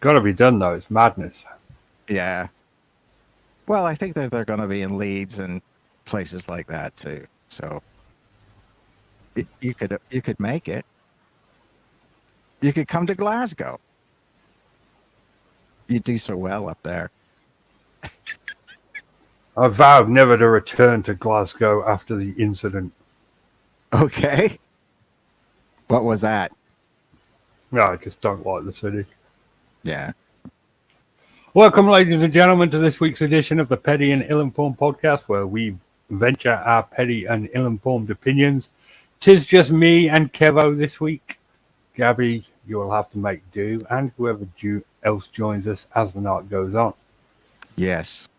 got to be done though. It's madness. Yeah. Well, I think that they're going to be in Leeds and places like that too. So you could make it. You could come to Glasgow. You do so well up there. I vowed never to return to Glasgow after the incident. Okay. What was that? No, I just don't like the city. Yeah. Welcome, ladies and gentlemen, to this week's edition of the Petty and Ill-Informed podcast, where we venture our petty and ill-informed opinions. 'Tis just me and Kevo this week. Gabby, you will have to make do, and whoever else joins us as the night goes on. Yes.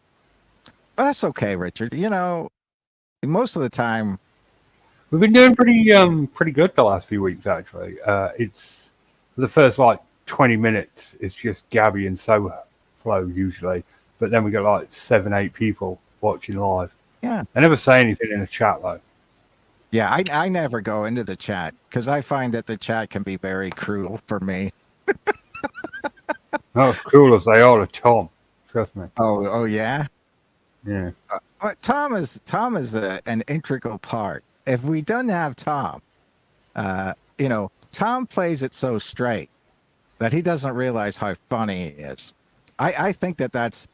Well, that's okay, Richard. You know, most of the time, We've been doing pretty good the last few weeks, actually. It's for the first 20 minutes. It's just Gabby and Flow usually, but then we got 7-8 people watching live. yeah. I never say anything in the chat though. Yeah, I never go into the chat because I find that the chat can be very cruel for me. Not as cool as they are to Tom. Trust me. Oh yeah. Yeah. Tom is an integral part. If we don't have Tom, Tom plays it so straight that he doesn't realize how funny he is. I think that's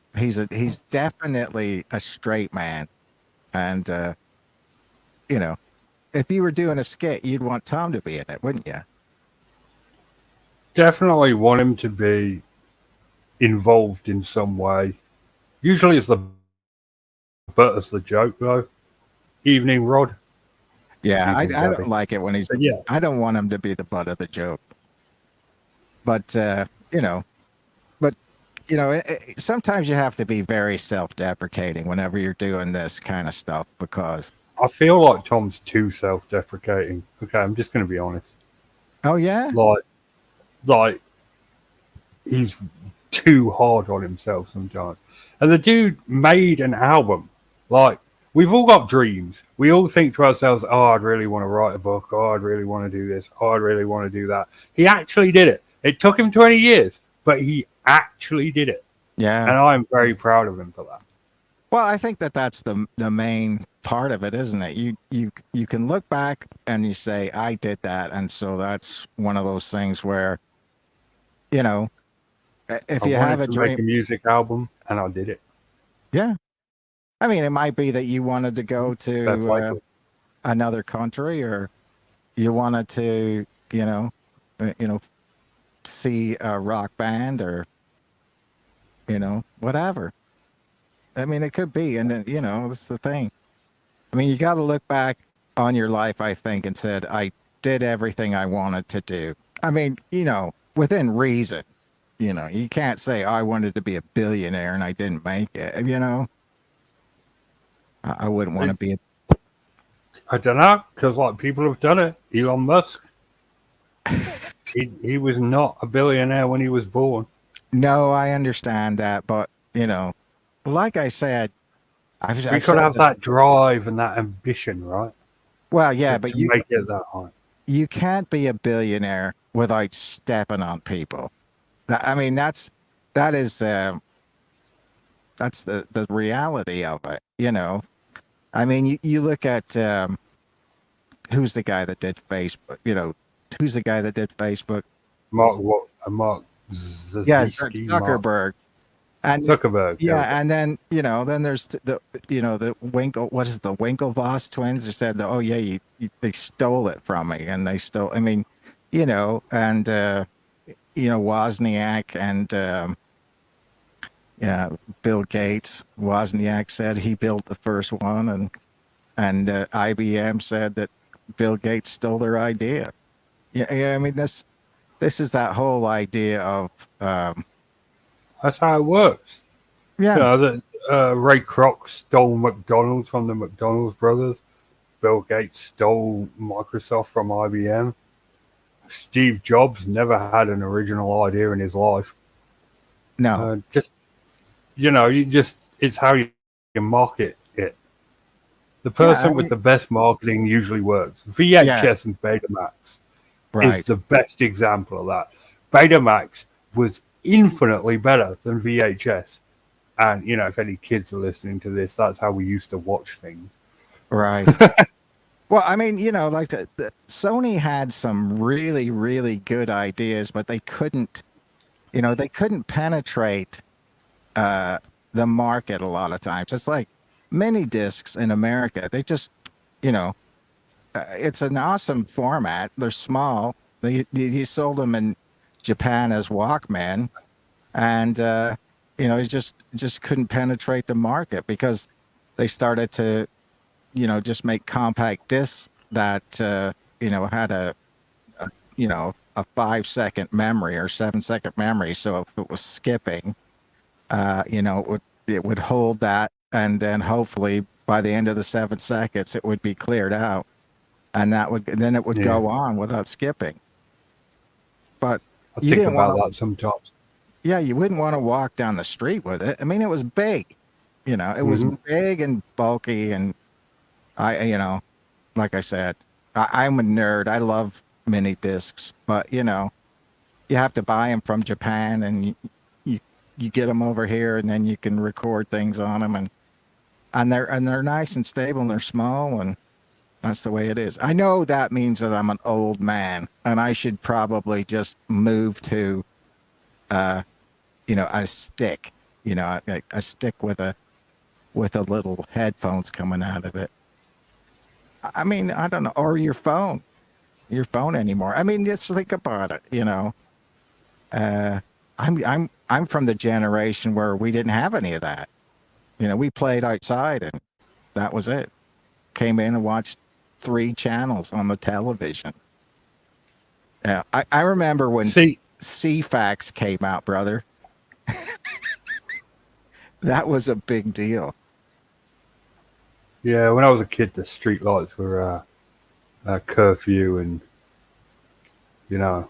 he's definitely a straight man, and if you were doing a skit, you'd want Tom to be in it, wouldn't you? Definitely want him to be involved in some way. Usually it's the butt of the joke though. Evening Rod. Yeah, I don't like it when he's. Yeah. I don't want him to be the butt of the joke. But sometimes you have to be very self-deprecating whenever you're doing this kind of stuff because. I feel like Tom's too self-deprecating. Okay, I'm just going to be honest. Oh yeah. Like he's too hard on himself sometimes. And the dude made an album. We've all got dreams. We all think to ourselves, oh, I'd really want to write a book. Oh, I'd really want to do this. Oh, I'd really want to do that. He actually did it. It took him 20 years, but he actually did it. Yeah. And I'm very proud of him for that. Well, I think that's the main part of it, isn't it? You can look back and you say, I did that. And so that's one of those things where, if you have a dream. Make a music album, and I did it. Yeah. I mean, it might be that you wanted to go to another country, or you wanted to, see a rock band, or whatever. I mean, it could be, and that's the thing. I mean, you got to look back on your life, I think, and said, I did everything I wanted to do. I mean, within reason. You can't say, I wanted to be a billionaire and I didn't make it. I wouldn't want to be I don't know, because people have done it. Elon Musk. he was not a billionaire when he was born. No, I understand that, but like I said, we could have that drive and that ambition, right? Well, yeah, but you make it that high. You can't be a billionaire without stepping on people. I mean, that's the reality of it. I mean, you look at who's the guy that did Facebook. Who's the guy that did Facebook? Mark Zuckerberg. And Zuckerberg. Yeah, and then then there's the Winklevoss twins. They said, oh yeah, they stole it from me, and they stole. I mean, and Wozniak and Bill Gates. Wozniak said he built the first one, and IBM said that Bill Gates stole their idea. Yeah, I mean this is that whole idea of. That's how it works. Yeah. Ray Kroc stole McDonald's from the McDonald's brothers. Bill Gates stole Microsoft from IBM. Steve Jobs never had an original idea in his life. No. It's how you market it. The person with the best marketing usually works. VHS and Betamax. is Right. the best example of that. Betamax was infinitely better than VHS. And, you know, if any kids are listening to this, that's how we used to watch things. Right. Well, I mean, like Sony had some really, really good ideas, but they couldn't penetrate uh, the market a lot of times. It's like mini discs in America. They just, you know, it's an awesome format. They're small. He sold them in Japan as Walkman, and he just couldn't penetrate the market because they started to just make compact discs that had a 5 second memory or 7 second memory. So if it was skipping, it would hold that, and then hopefully by the end of the 7 seconds it would be cleared out, and then it would Yeah. go on without skipping. But I you think didn't want about to, that sometimes. yeah, you wouldn't want to walk down the street with it. I mean, it was big, it was Hmm. big and bulky, and like I said, I'm a nerd. I love mini discs, but you have to buy them from Japan, and you you get them over here, and then you can record things on them, and they're nice and stable, and they're small, and that's the way it is. I know that means that I'm an old man, and I should probably just move to uh a stick, a stick with a little headphones coming out of it. I mean, I don't know, or your phone anymore. I mean, just think about it. Uh, I'm from the generation where we didn't have any of that. We played outside, and that was it. Came in and watched 3 channels on the television. Yeah, I remember when See, CFAX came out, brother. That was a big deal. yeah, when I was a kid, the street lights were curfew, and you know,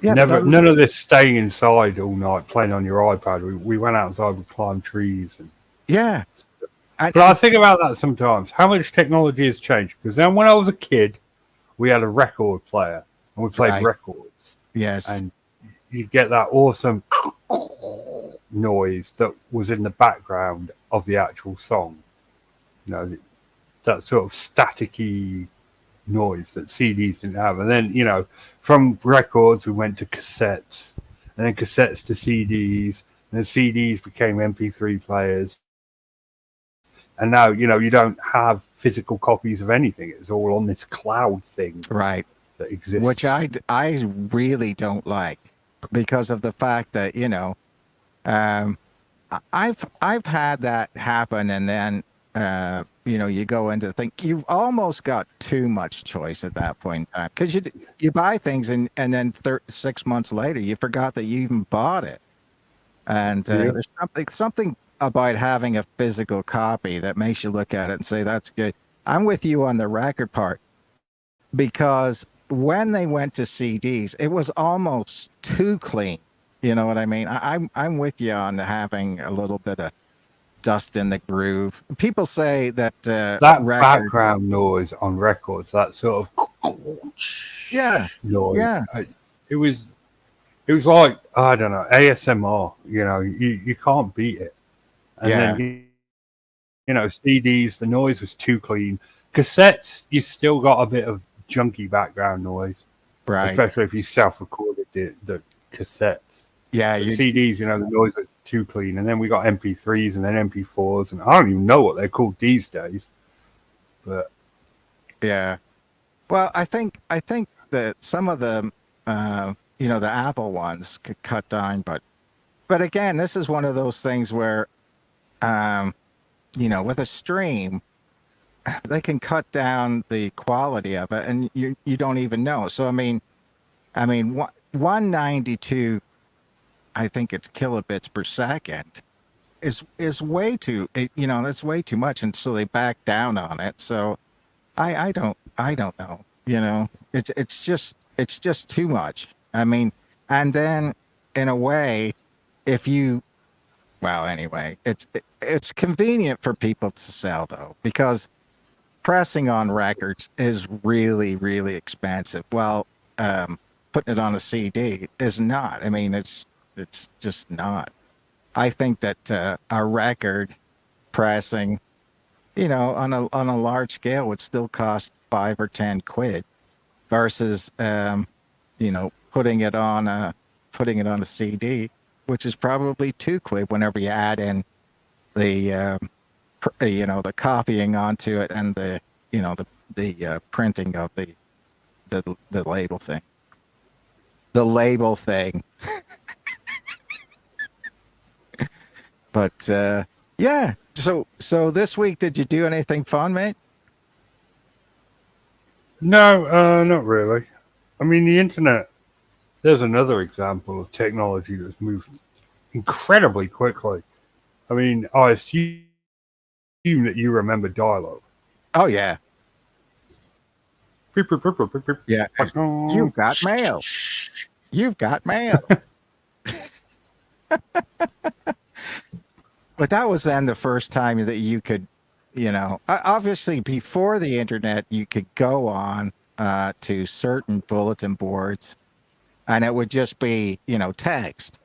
Yeah, but none of this staying inside all night playing on your iPad. We went outside, we climbed trees, and yeah, and, but I and think about that sometimes. How much technology has changed? Because then, when I was a kid, we had a record player and we played right, records, yes, and you get that awesome noise that was in the background of the actual song. You know, that sort of staticky noise that CDs didn't have. And then, from records, we went to cassettes, and then cassettes to CDs, and then CDs became MP3 players. And now, you don't have physical copies of anything. It's all on this cloud thing right. that Which exists. I really don't like because of the fact that um, I've had that happen, and then you go into think you've almost got too much choice at that point in time because you buy things, and then 6 months later you forgot that you even bought it, and Yeah. there's something about having a physical copy that makes you look at it and say that's good. I'm with you on the record part because when they went to CDs, it was almost too clean. You know what I mean? I'm with you on having a little bit of dust in the groove. People say that That record, background noise on records, that sort of yeah, noise, yeah, it was like, I don't know, ASMR. You can't beat it. And then, yeah, CDs, the noise was too clean. Cassettes, you still got a bit of junky background noise, right, especially if you self-recorded the cassettes. yeah, But you, CDs, the noise was too clean. And then we got MP3s and then MP4s, and I don't even know what they're called these days. But yeah. Well, I think that some of the Apple ones could cut down, but again, this is one of those things where um, with a stream, they can cut down the quality of it, and you don't even know. So I mean, 192, I think it's kilobits per second, is way too, that's way too much, and so they back down on it. So I don't know. It's just too much. I mean, and then in a way, if you well, anyway, it's convenient for people to sell though because pressing on records is really, really expensive. Well, putting it on a CD is not. I mean, it's just not. I think that a record pressing, on a large scale would still cost 5 or 10 quid versus, putting it on a CD, which is probably 2 quid whenever you add in the the copying onto it and the printing of the label thing. The label thing. But yeah. So this week, did you do anything fun, mate? No, not really. I mean, the internet. There's another example of technology that's moved incredibly quickly. I mean, I assume that you remember dial-up. Oh yeah, Beep, beep, beep, beep, beep, beep. yeah. You've got mail. You've got mail. But that was then the first time that you could, obviously before the internet, you could go on to certain bulletin boards, and it would just be, text.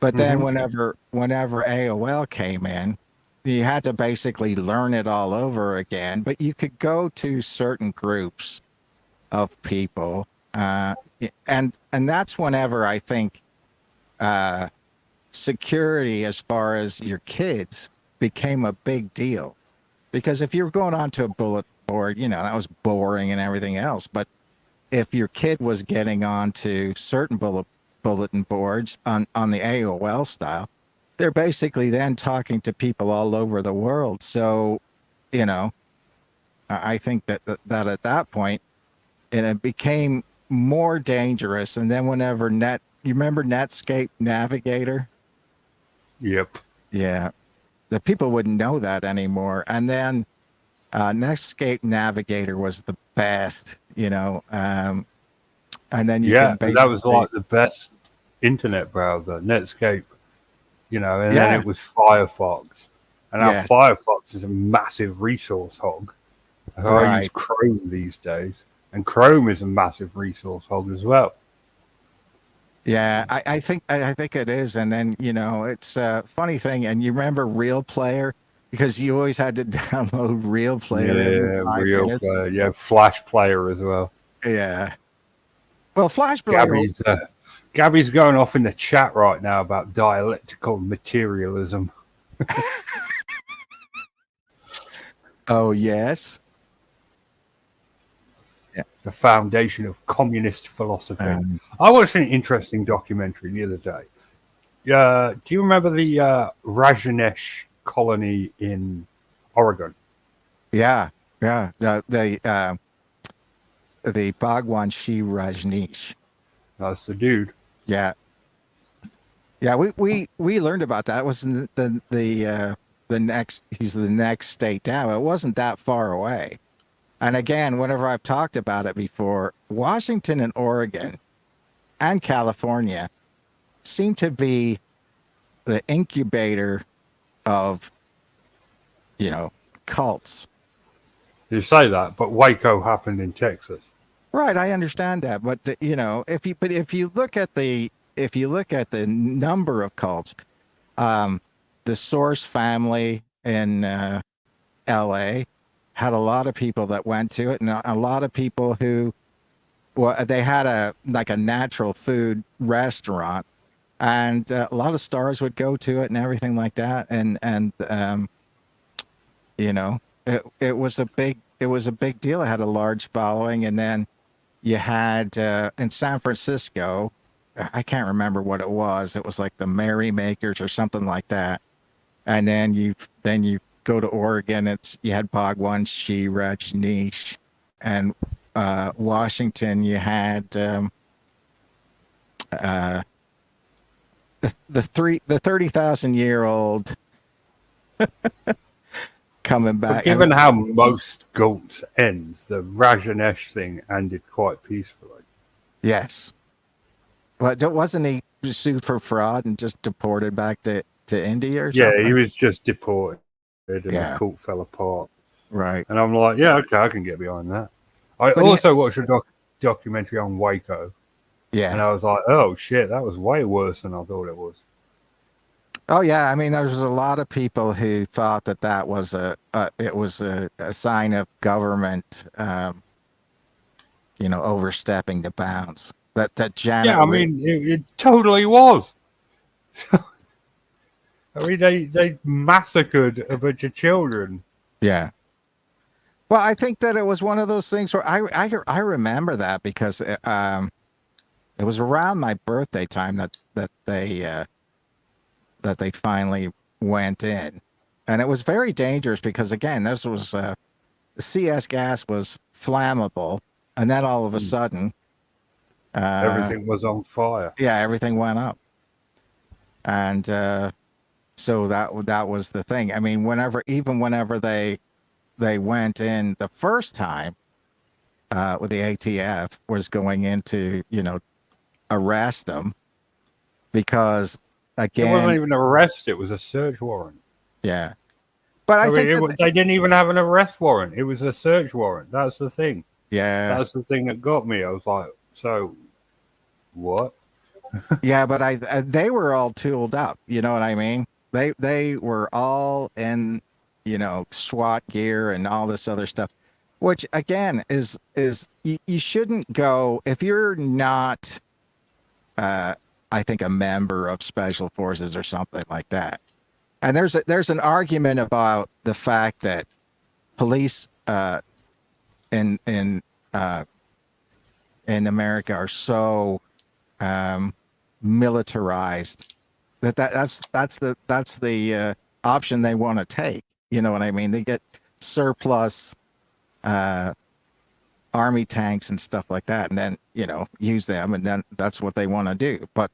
But then Mhm. whenever AOL came in, you had to basically learn it all over again. But you could go to certain groups of people, and that's whenever I think security, as far as your kids, became a big deal. Because if you were going onto a bullet board, that was boring and everything else. But if your kid was getting onto certain bulletin boards on the AOL style, they're basically then talking to people all over the world. So, you know, I think that at that point, it became more dangerous. And then you remember Netscape Navigator? Yep. Yeah, the people wouldn't know that anymore. And then Netscape Navigator was the best, and then you Yeah, could and that was basically, like the best internet browser, Netscape, and then yeah, it was Firefox. And now yeah, Firefox is a massive resource hog. I use right. Chrome these days, and Chrome is a massive resource hog as well. Yeah, I think it is. And then, it's a funny thing. And you remember Real Player? Because you always had to download Real Player every Yeah, 5 minutes. yeah, Flash player as well. Yeah. Well, Flash Player. Gabby's going off in the chat right now about dialectical materialism, Oh, yes. Yeah. the foundation of communist philosophy. Um, I watched an interesting documentary the other day. Do you remember the Rajanesh colony in Oregon? yeah. Yeah. The Bhagwan Shi Rajneesh. That's the dude. Yeah. Yeah. We learned about that. It was the next, he's the next state down. It wasn't that far away. And again, whenever I've talked about it before, Washington and Oregon and California seem to be the incubator of, you know, cults. You say that, but Waco happened in Texas. Right, I understand that, but if you look at the number of cults, um, the Source family in L.A. had a lot of people that went to it, and a lot of people who, well, they had a natural food restaurant, and a lot of stars would go to it and everything like that, and you know, it was a big deal. It had a large following, and then you had in San Francisco, I can't remember what it was. It was like the Merrymakers or something like that. And then you go to Oregon. You had Bhagwan Shi Rajneesh, and Washington. You had uh, the 30,000-year-old coming But back. I mean, given how most cults ends, the Rajanesh thing ended quite peacefully. yes, but wasn't he sued for fraud and just deported back to India or Yeah, he something? was just deported and the Yeah. cult fell apart. Right. And I'm like, yeah, okay, I can get behind that. I But he, also watched a documentary on Waco, and yeah. I was like, oh shit, that was way worse than I thought it was. Oh yeah. I mean, there's a lot of people who thought that that was it was a sign of government, overstepping the bounds. That Janet Yeah, I Reed. mean, it totally was. I mean, they massacred a bunch of children. Yeah. Well, I think that it was one of those things where I remember that because it was around my birthday time that they finally went in, and it was very dangerous because again, this was the CS gas was flammable, and then all of a sudden, uh, Everything was on fire. yeah, everything went up, and so that was the thing. I mean, whenever they went in the first time with the ATF was going in to arrest them because It wasn't again, even an arrest; it was a search warrant. yeah. But I I mean, think that they didn't even have an arrest warrant; it was a search warrant. That's the thing. yeah, That's the thing that got me. I was like, so what? yeah, but they were all tooled up. You know what I mean? They were all in SWAT gear and all this other stuff, which again is you shouldn't go if you're not. Uh, I think a member of special forces or something like that. And there's an argument about the fact that police in in uh, in America are so um, militarized that's the option they want to take. You know what I mean? They get surplus uh, army tanks and stuff like that, and then use them, and then that's what they want to do. But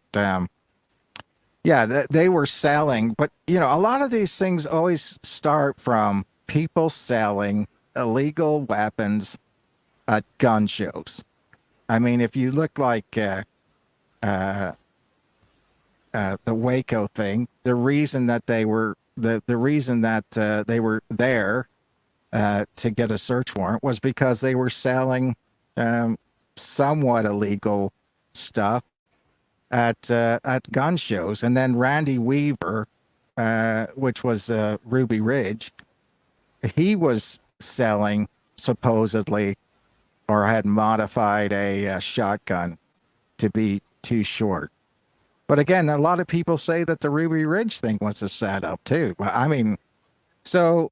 yeah, they were selling, but a lot of these things always start from people selling illegal weapons at gun shows. I mean, if you look like uh, the Waco thing, the reason that the reason that they were there to get a search warrant was because they were selling um, somewhat illegal stuff at gun shows, and then Randy Weaver, which was Ruby Ridge, he was selling supposedly or had modified a shotgun to be too short. But again, a lot of people say that the Ruby Ridge thing was a setup too. Well, I mean, so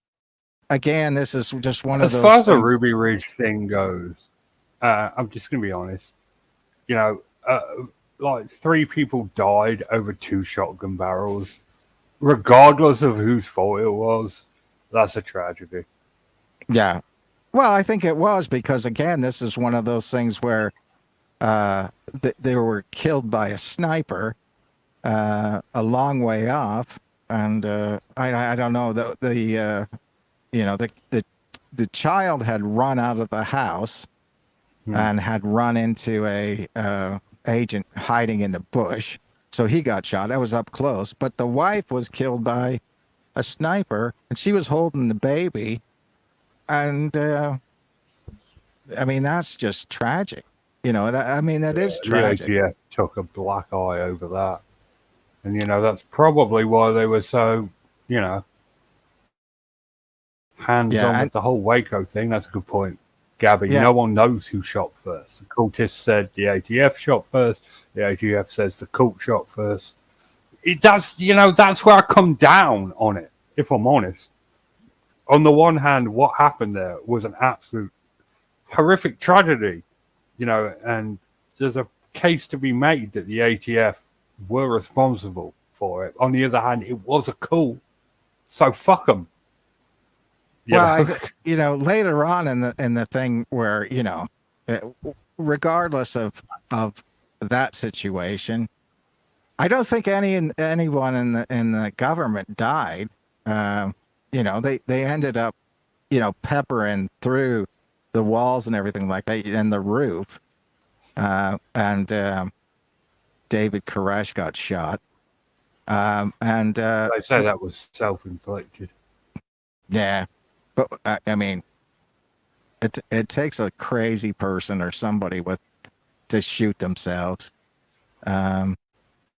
again, this is just one of As far those as the things. Ruby Ridge thing goes, I'm just gonna be honest. You know, like 3 people died over 2 shotgun barrels, regardless of whose fault it was. That's a tragedy. Yeah. Well, I think it was because again, this is one of those things where they were killed by a sniper a long way off, and I don't know the child had run out of the house Hmm. and had run into a agent hiding in the bush, so he got shot. That was up close, but the wife was killed by a sniper, and she was holding the baby, and I mean that's just tragic. I mean that is The tragic. ATF took a black eye over that, and that's probably why they were so, you know, hands Yeah, on and with the whole Waco thing. That's a good point, Gabby. yeah, No one knows who shot first. The cultists said the ATF shot first. The ATF says the cult shot first. That's where I come down on it. If I'm honest, on the one hand, what happened there was an absolute horrific tragedy, and there's a case to be made that the ATF were responsible for it. On the other hand, it was a coup, so fuck them. You well, know, later on in the thing where uh, regardless of that situation, I don't think anyone in the government died. Um, they ended up peppering through the walls and everything like that and the roof, and David Koresh got shot. And they say that was self-inflicted. yeah, But I mean, it takes a crazy person or somebody with to shoot themselves. Um,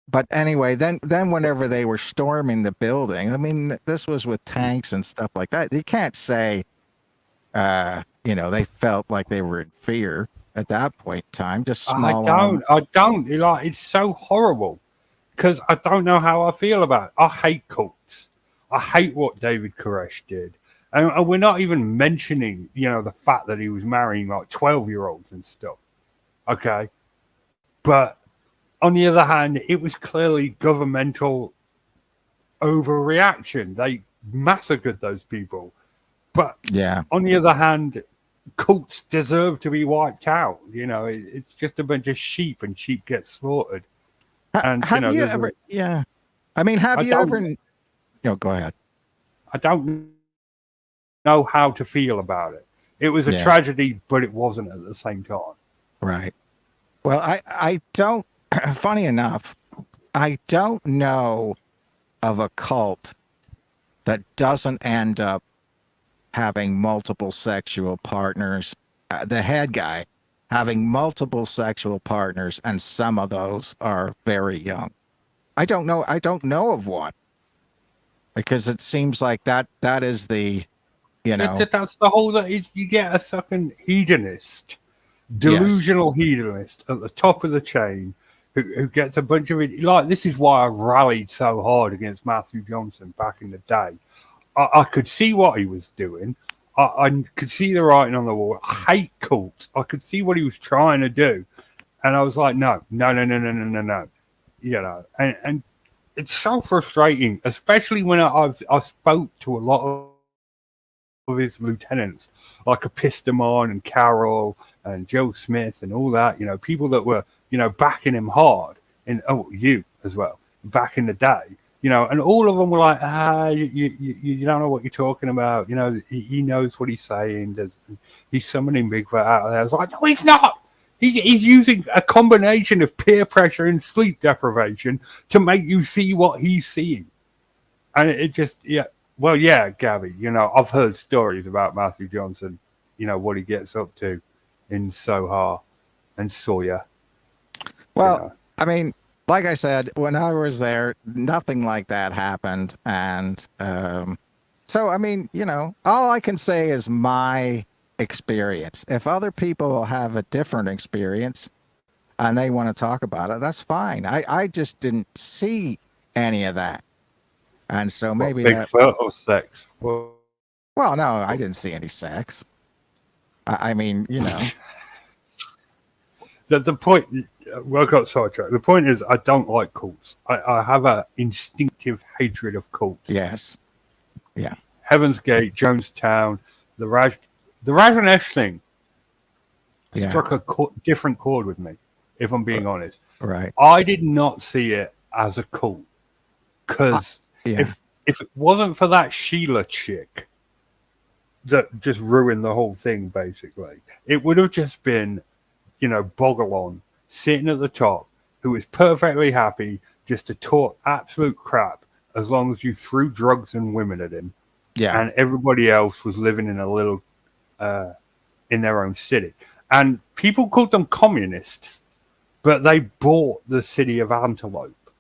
but anyway, then whenever they were storming the building, I mean, this was with tanks and stuff like that. You can't say, they felt like they were in fear at that point in time. Just small arm. I don't. Like, it's so horrible because I don't know how I feel about it. I hate cults. I hate what David Koresh did. And we're not even mentioning, the fact that he was marrying like 12-year-olds and stuff. Okay. But on the other hand, it was clearly governmental overreaction. They massacred those people. But Yeah. on the other hand, cults deserve to be wiped out. It's just a bunch of sheep, and sheep get slaughtered. And Have you ever? Yeah. I mean, have I you ever? don't, Go ahead. I don't know how to feel about it. It was a Yeah. tragedy, but it wasn't at the same time. Right. Well, I don't. Funny enough, I don't know of a cult that doesn't end up having multiple sexual partners. The head guy having multiple sexual partners, and some of those are very young. I don't know. I don't know of one because it seems like that is the, That's the whole that you get a fucking hedonist, yes, delusional hedonist at the top of the chain who gets a bunch of it. Like, this is why I rallied so hard against Matthew Johnson back in the day. I could see what he was doing. I could see the writing on the wall. I hate cults. I could see what he was trying to do. And I was like, no. And it's so frustrating, especially when I spoke to a lot of his lieutenants, like Epistemon and Carroll and Joe Smith and all that, people that were, backing him hard, and you as well, back in the day, and all of them were like, you don't know what you're talking about. He knows what he's saying. He's summoning Bigfoot out of there. I was like, no, he's not. He's using a combination of peer pressure and sleep deprivation to make you see what he's seeing. And it just, yeah. Well, yeah, Gabby, I've heard stories about Matthew Johnson, what he gets up to in Sohar and Sawyer. Well, I mean, like I said, when I was there, nothing like that happened. And so, I mean, all I can say is my experience. If other people have a different experience and they want to talk about it, that's fine. I just didn't see any of that. And so maybe Bigfoot or sex? Well, no, I didn't see any sex. I mean, The point. Well, I got sidetracked. The point is, I don't like cults. I have an instinctive hatred of cults. Yes. Yeah. Heaven's Gate, Jonestown, the Rajanesh thing struck a different chord with me, if I'm being honest. Right. I did not see it as a cult because if it wasn't for that Sheila chick that just ruined the whole thing, basically, it would have just been, Bogalon sitting at the top who is perfectly happy just to talk absolute crap as long as you threw drugs and women at him. Yeah. And everybody else was living in a little, in their own city. And people called them communists, but they bought the city of Antelope.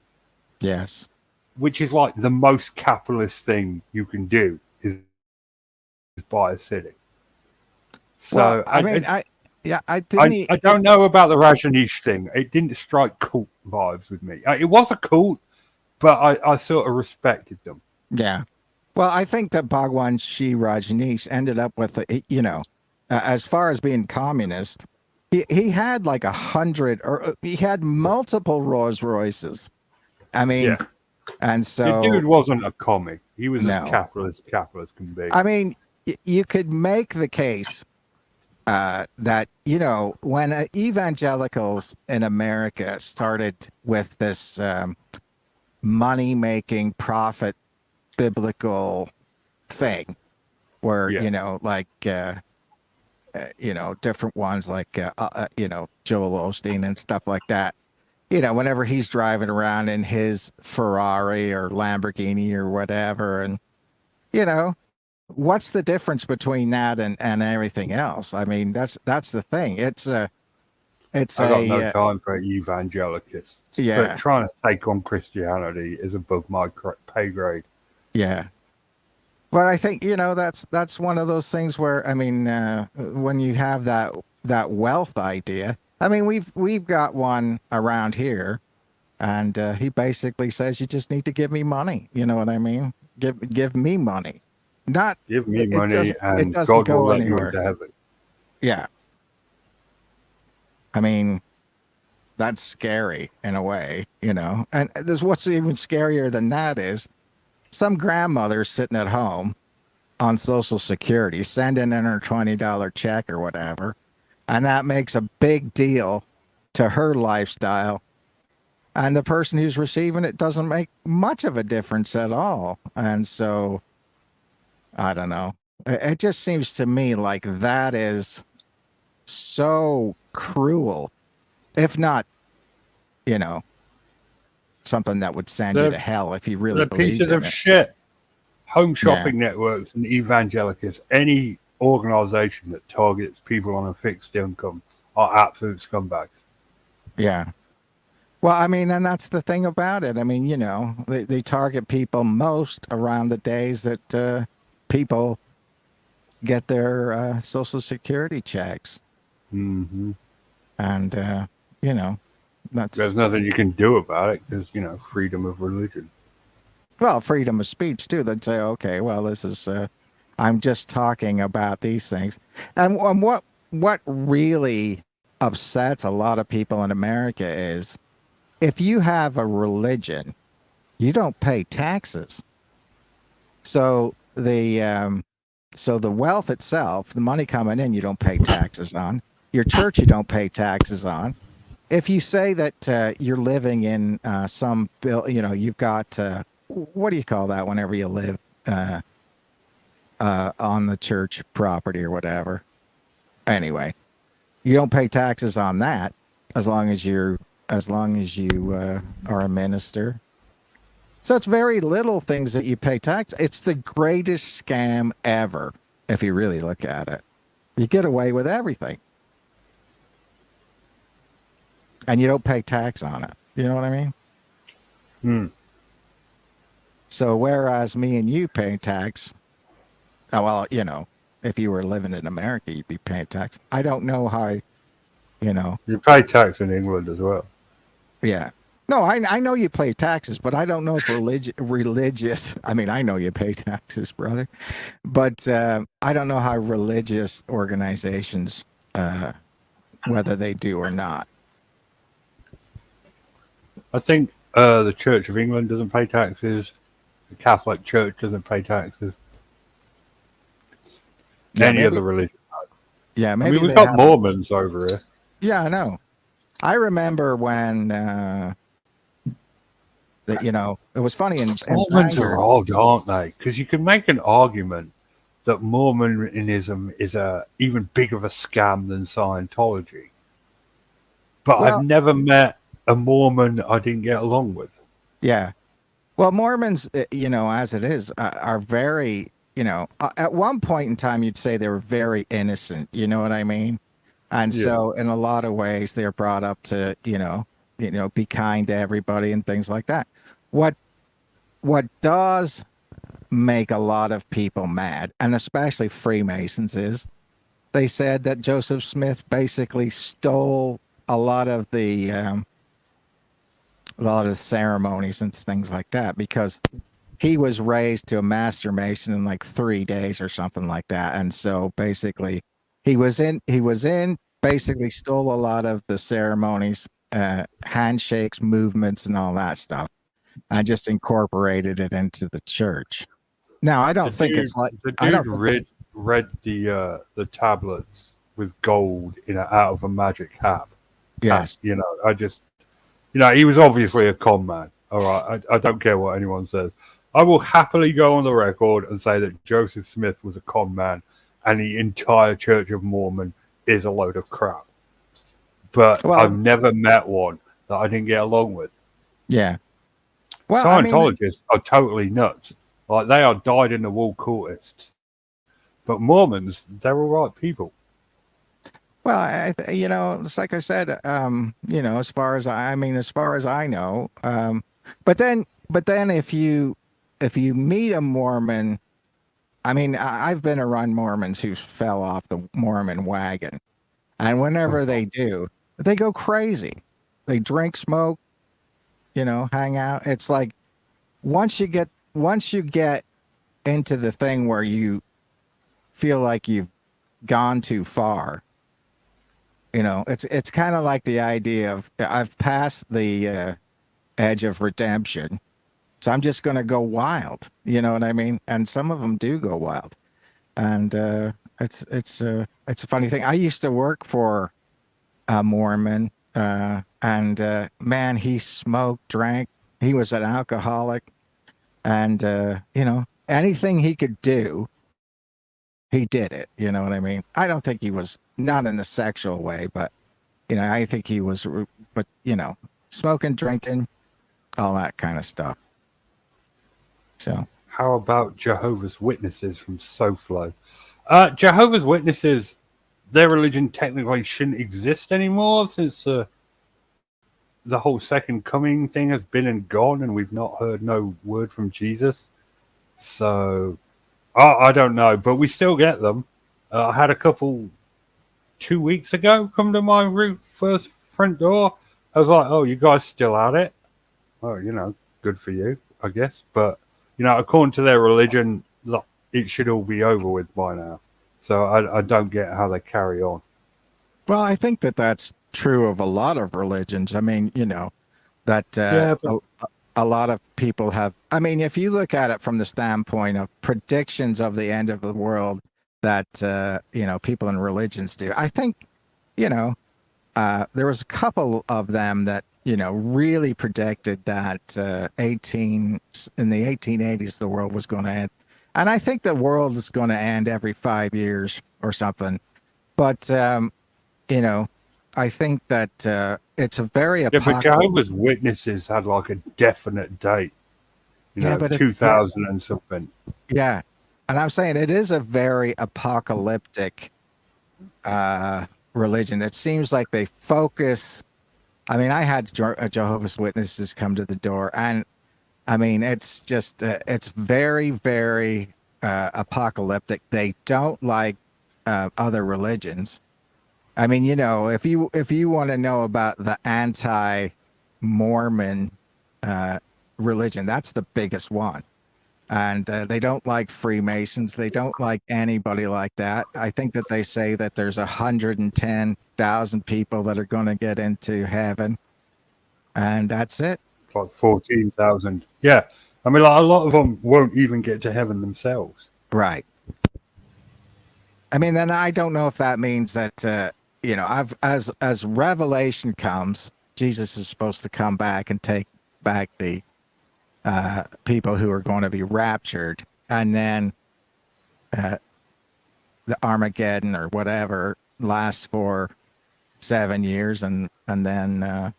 Yes. Which is like the most capitalist thing you can do is buy a city. So well, I don't know about the Rajneesh thing. It didn't strike cult vibes with me. It was a cult, but I sort of respected them. Yeah. Well, I think that Bhagwan Sri Rajneesh ended up with, as far as being communist, he had like 100, or he had multiple Rolls Royces. I mean, and so the dude wasn't a commie. He was as capitalist can be. I mean, you could make the case that, when evangelicals in America started with this money-making, profit, biblical thing, where, different ones like, Joel Osteen and stuff like that, whenever he's driving around in his Ferrari or Lamborghini or whatever, and, what's the difference between that and everything else? I mean, that's the thing. It's I got no a time for evangelicals, but yeah, trying to take on Christianity is above my pay grade. yeah. But I think, that's one of those things where, I mean, when you have that wealth idea, I mean, we've got one around here, and he basically says you just need to give me money. You know what I mean? Give me money. Not Give me it money, it and doesn't God will go let you anywhere. into heaven. Yeah. I mean, that's scary in a way, And there's what's even scarier than that is some grandmother sitting at home on Social Security, sending in her $20 check or whatever, and that makes a big deal to her lifestyle. And the person who's receiving it doesn't make much of a difference at all. And so, I don't know. It just seems to me like that is so cruel, if not, you know, something that would send you to They're, hell if you really they're believed pieces in of it. shit. Home Yeah. shopping networks and evangelicals, any organization that targets people on a fixed income, are absolute scumbags. Yeah. Well, I mean, and that's the thing about it. I mean, they target people most around the days that people get their Social Security checks. Hmm. And, you know, There's that's, nothing you can do about it because, freedom of religion. well, freedom of speech, too. They'd say, okay, well, this is, I'm just talking about these things. And what really upsets a lot of people in America is if you have a religion, you don't pay taxes. So the wealth itself, the money coming in, you don't pay taxes on. Your church, you don't pay taxes on. If you say that you're living in some bill, you've got what do you call that whenever you live uh, on the church property or whatever. Anyway, you don't pay taxes on that as long as you are a minister. So it's very little things that you pay tax. It's the greatest scam ever, if you really look at it. You get away with everything, and you don't pay tax on it. You know what I mean? Hmm. So whereas me and you pay tax, well, if you were living in America, you'd be paying tax. I don't know how, you know, You pay tax in England as well. yeah. No, I know you pay taxes, but I don't know if religious. I mean, I know you pay taxes, brother, but I don't know how religious organizations, whether they do or not. I think the Church of England doesn't pay taxes. The Catholic Church doesn't pay taxes. Yeah, Any maybe. other religion. Yeah, I mean, maybe we've they got have. Mormons over here. Yeah, I know. I remember when it was funny in Mormons are Bangor. odd, aren't they? Because you can make an argument that Mormonism is a even bigger of a scam than Scientology. But I've Well, never met a Mormon I didn't get along with. yeah. Well, Mormons, as it is, are very, at one point in time, you'd say they were very innocent. You know what I mean? And Yeah. so, in a lot of ways, they're brought up to, be kind to everybody and things like that. What what does make a lot of people mad, and especially Freemasons, is they said that Joseph Smith basically stole a lot of the ceremonies and things like that because he was raised to a master mason in like 3 days or something like that. And so basically he was in basically stole a lot of the ceremonies, handshakes, movements, and all that stuff, and just incorporated it into the church. Now I The don't think dude it's like the I dude don't think read the tablets with gold out of a magic hat. yes. He was obviously a con man. All right. I don't care what anyone says. I will happily go on the record and say that Joseph Smith was a con man and the entire Church of Mormon is a load of crap. But I've Well, never met one that I didn't get along with. yeah. Well, I mean, Scientologists are totally nuts. Like, they are dyed in the wool cultists. But Mormons, they're all right people. Well, it's like I said, as far as I know, but then if you meet a Mormon, I mean, I've been around Mormons who fell off the Mormon wagon, and whenever they do, they go crazy. They drink, smoke, hang out. It's like once you get into the thing where you feel like you've gone too far, it's kind of like the idea of I've passed the edge of redemption, so I'm just going to go wild. You know what I mean? And some of them do go wild, and it's a funny thing. I used to work for a Mormon, and man, he smoked, drank. He was an alcoholic, and anything he could do, he did it. You know what I mean? I don't think he was not in a sexual way, but I think he was, but smoking, drinking, all that kind of stuff. So How about Jehovah's Witnesses from SoFlo? Jehovah's Witnesses, their religion technically shouldn't exist anymore since the whole second coming thing has been and gone, and we've not heard no word from Jesus. So I don't know, but we still get them. I had a couple 2 weeks ago come to my first front door. I was like, "Oh, you guys still at it? Oh, good for you, I guess." But according to their religion, it should all be over with by now. So I don't get how they carry on. well, I think that that's true of a lot of religions. I mean, that Yeah, but a lot of people have. I mean, if you look at it from the standpoint of predictions of the end of the world that people in religions do, I think you know there was a couple of them that really predicted that 18 in the 1880s the world was going to end, and I think the world is going to end every 5 years or something. But you know, I think that it's a very yeah, but apocalyptic. Jehovah's Witnesses had like a definite date. Yeah, but 2000 and something. yeah, and I'm saying it is a very apocalyptic religion. It seems like they focus. I mean, I had Jehovah's Witnesses come to the door, and I mean, it's just it's very, very apocalyptic. They don't like other religions. I mean, if you want to know about the anti-Mormon uh, religion, that's the biggest one. And they don't like Freemasons. They don't like anybody like that. I think that they say that there's 110,000 people that are going to get into heaven, and that's it. Like 14,000. Yeah. I mean, like, a lot of them won't even get to heaven themselves. Right. I mean, then I don't know if that means that I've as Revelation comes, Jesus is supposed to come back and take back the people who are going to be raptured, and then uh, the Armageddon or whatever lasts for 7 years, and then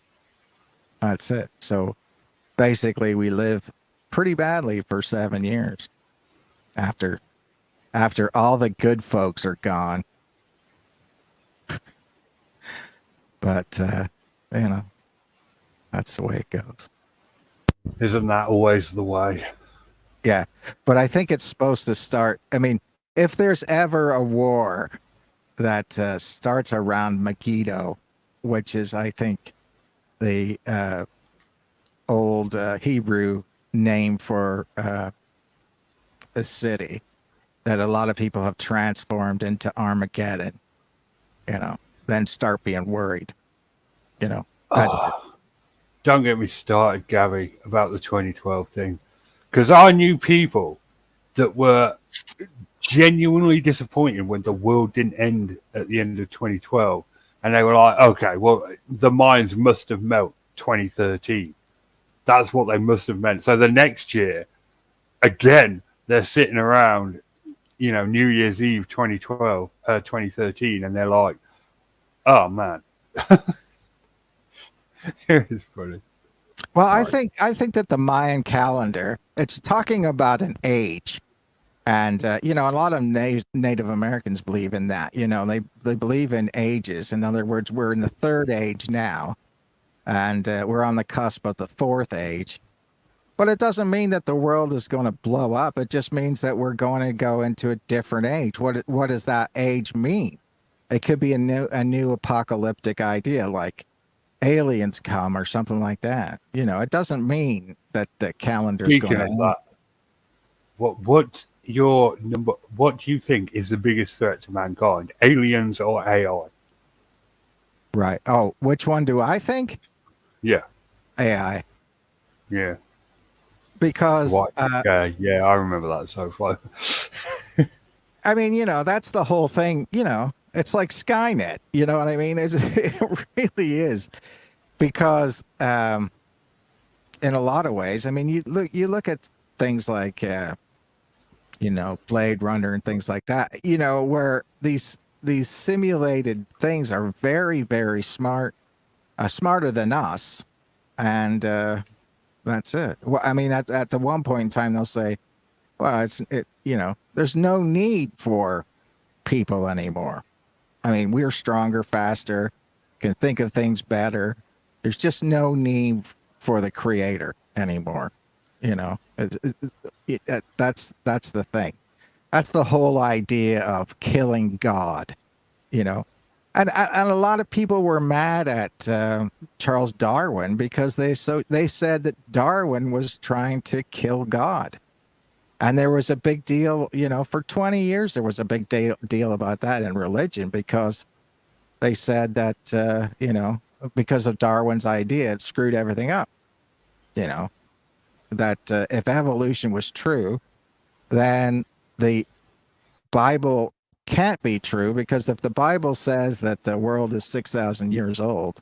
that's it. So basically, we live pretty badly for 7 years after all the good folks are gone. But that's the way it goes. Isn't that always the way? Yeah, but I think it's supposed to start. I mean, if there's ever a war that starts around Megiddo, which is, I think, the old Hebrew name for a city that a lot of people have transformed into Armageddon, then start being worried. That's it. Don't get me started, Gabby, about the 2012 thing. Because I knew people that were genuinely disappointed when the world didn't end at the end of 2012. And they were like, okay, well, the mines must have melted 2013. That's what they must have meant. So the next year, again, they're sitting around, New Year's Eve 2013, and they're like, oh, man. It's funny. Well, Sorry. I think that the Mayan calendar, it's talking about an age, And a lot of Native Americans believe in that. They believe in ages. In other words, we're in the third age now, and we're on the cusp of the fourth age. But it doesn't mean that the world is going to blow up. It just means that we're going to go into a different age. What does that age mean? It could be a new apocalyptic idea, like aliens come or something like that. It doesn't mean that the calendar's going Speaking to of end. that, what's your number? What do you think is the biggest threat to mankind? Aliens or AI? Right. Oh, which one do I think? Yeah, AI. yeah. Because Right. Okay. Yeah, I remember that so far. I mean, that's the whole thing. It's like Skynet. You know what I mean? It really is. Because in a lot of ways, I mean, you look at things like Blade Runner and things like that. Where these simulated things are very, very smart, smarter than us, and that's it. Well, I mean, at the one point in time, they'll say, "Well, there's no need for people anymore. I mean, we're stronger, faster, can think of things better. There's just no need for the creator anymore." That's the thing. That's the whole idea of killing God. You know, and a lot of people were mad at Charles Darwin because they said that Darwin was trying to kill God. And there was a big deal, for 20 years, there was a big deal about that in religion because they said that, because of Darwin's idea, it screwed everything up. You know, that if evolution was true, then the Bible can't be true because if the Bible says that the world is 6,000 years old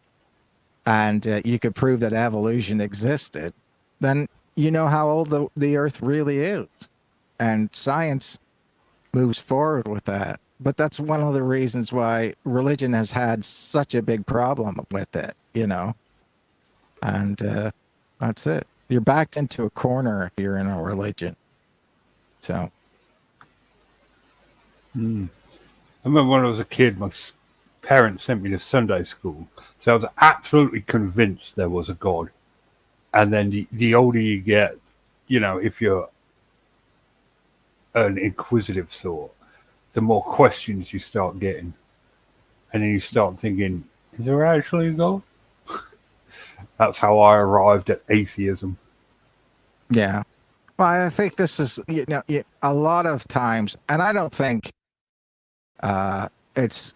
and you could prove that evolution existed, then you know how old the earth really is. And science moves forward with that. But that's one of the reasons why religion has had such a big problem with it. And that's it. You're backed into a corner if you're in a religion. So, I remember when I was a kid, my parents sent me to Sunday school, so I was absolutely convinced there was a God. And then the older you get, if you're an inquisitive sort, the more questions you start getting, and then you start thinking, "Is there actually a God?" That's how I arrived at atheism. yeah. Well, I think this is, a lot of times, and I don't think it's,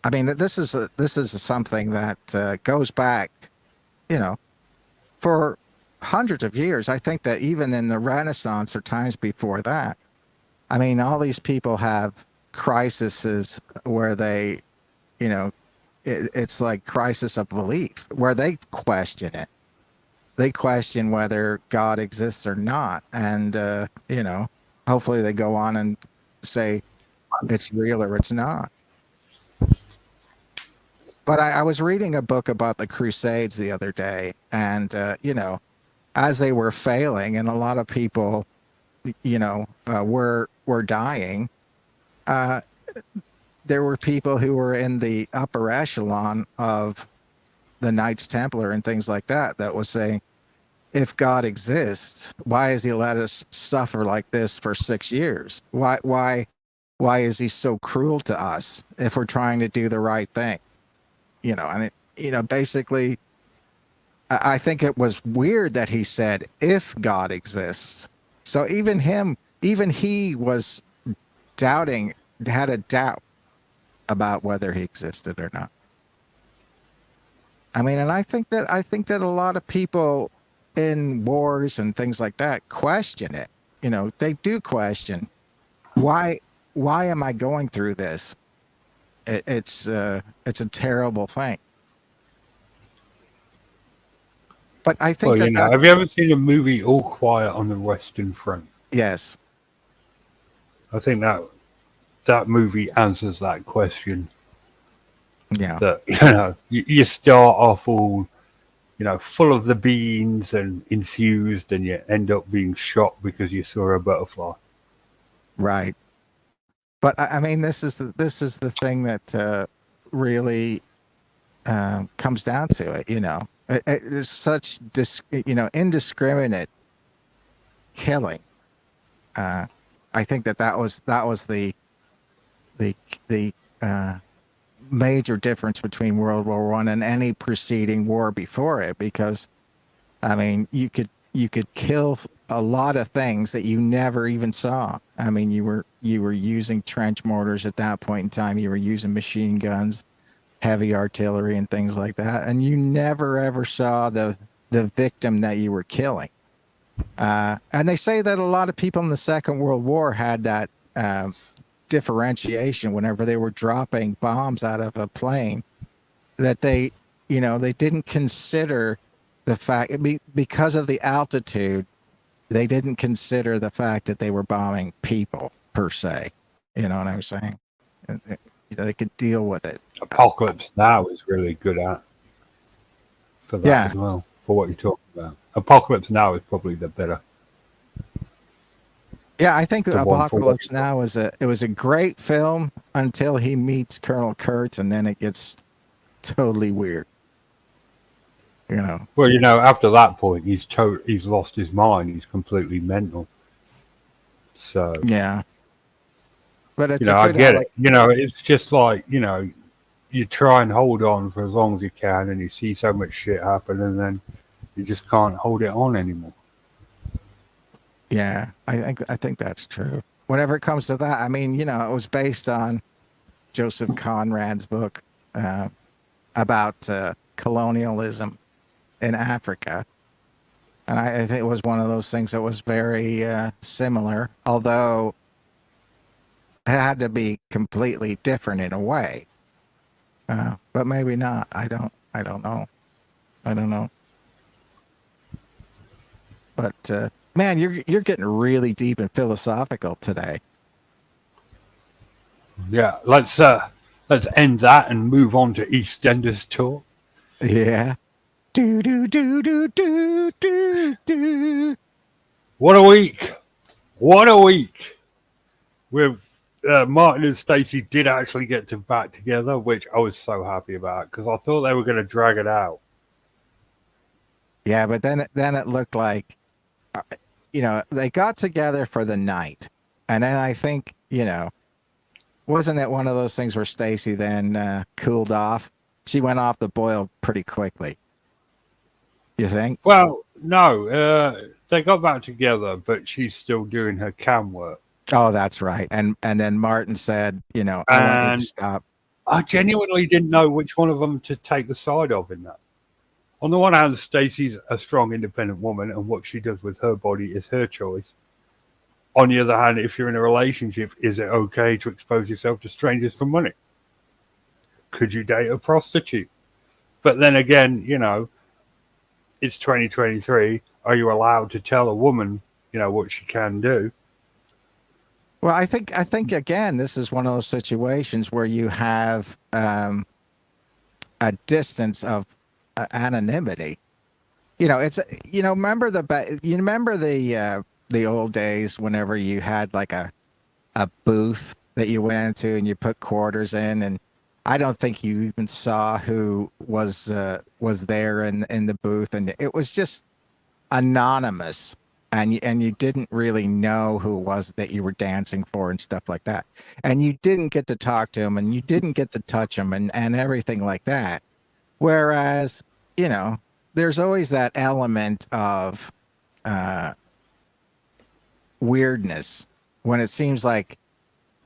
I mean, this is something that goes back, you know, for hundreds of years. I think that even in the Renaissance or times before that, I mean, all these people have crises where they, it's like crisis of belief, where they question it. They question whether God exists or not, and hopefully they go on and say it's real or it's not. But I was reading a book about the Crusades the other day, and as they were failing, and a lot of people, were dying. Uh, there were people who were in the upper echelon of the Knights Templar and things like that that was saying, if God exists, why has he let us suffer like this for 6 years? Why is he so cruel to us if we're trying to do the right thing? And basically, I think it was weird that he said, if God exists. So even he was doubting, had a doubt about whether he existed or not. I mean, and I think that a lot of people in wars and things like that question it. They do question why am I going through this? It's a terrible thing. But I think Well, that have you ever seen a movie All Quiet on the Western Front? yes, I think that movie answers that question. yeah, That you start off all full of the beans and enthused, and you end up being shocked because you saw a butterfly. Right. But I mean, this is the thing that really comes down to it. There's such indiscriminate killing. I think that was the the major difference between World War One and any preceding war before it, because I mean, you could kill a lot of things that you never even saw. I mean, you were using trench mortars at that point in time. You were using machine guns, heavy artillery, and things like that, and you never ever saw the victim that you were killing. And they say that a lot of people in the Second World War had that differentiation whenever they were dropping bombs out of a plane, that they didn't consider the fact, because of the altitude, they didn't consider the fact that they were bombing people per se. You know what I'm saying? They could deal with it. Apocalypse Now is really good at for that Yeah. as well, for what you're talking about. Apocalypse Now is probably the better. Yeah, I think The one for what Apocalypse Now was a great film until he meets Colonel Kurtz, and then it gets totally weird. Well, after that point, he's lost his mind. He's completely mental. So Yeah, but it's a I good get it. It's just like you try and hold on for as long as you can, and you see so much shit happen, and then you just can't hold it on anymore. Yeah, I think that's true. Whenever it comes to that, I mean, it was based on Joseph Conrad's book about colonialism in Africa. And I think it was one of those things that was very similar, although it had to be completely different in a way. But maybe not. I don't know. I don't know. But man, you're getting really deep and philosophical today. Yeah, let's end that and move on to EastEnders talk. Yeah. Do do do do do do do. What a week! What a week! With Martin and Stacey did actually get back together, which I was so happy about because I thought they were going to drag it out. Yeah, but then it looked like, they got together for the night, and then I think, wasn't it one of those things where Stacey then cooled off? She went off the boil pretty quickly. You think? Well, no, they got back together, but she's still doing her cam work. Oh, that's right. And then Martin said, I want you to stop. I genuinely didn't know which one of them to take the side of in that. On the one hand, Stacey's a strong, independent woman, and what she does with her body is her choice. On the other hand, if you're in a relationship, is it okay to expose yourself to strangers for money? Could you date a prostitute? But then again, it's 2023. Are you allowed to tell a woman, what she can do? Well, I think again, this is one of those situations where you have a distance of anonymity. It's remember the old days whenever you had like a booth that you went into and you put quarters in, and I don't think you even saw who was there in the booth, and it was just anonymous, and you didn't really know who it was that you were dancing for and stuff like that, and you didn't get to talk to him, and you didn't get to touch him, and everything like that. Whereas, there's always that element of weirdness when it seems like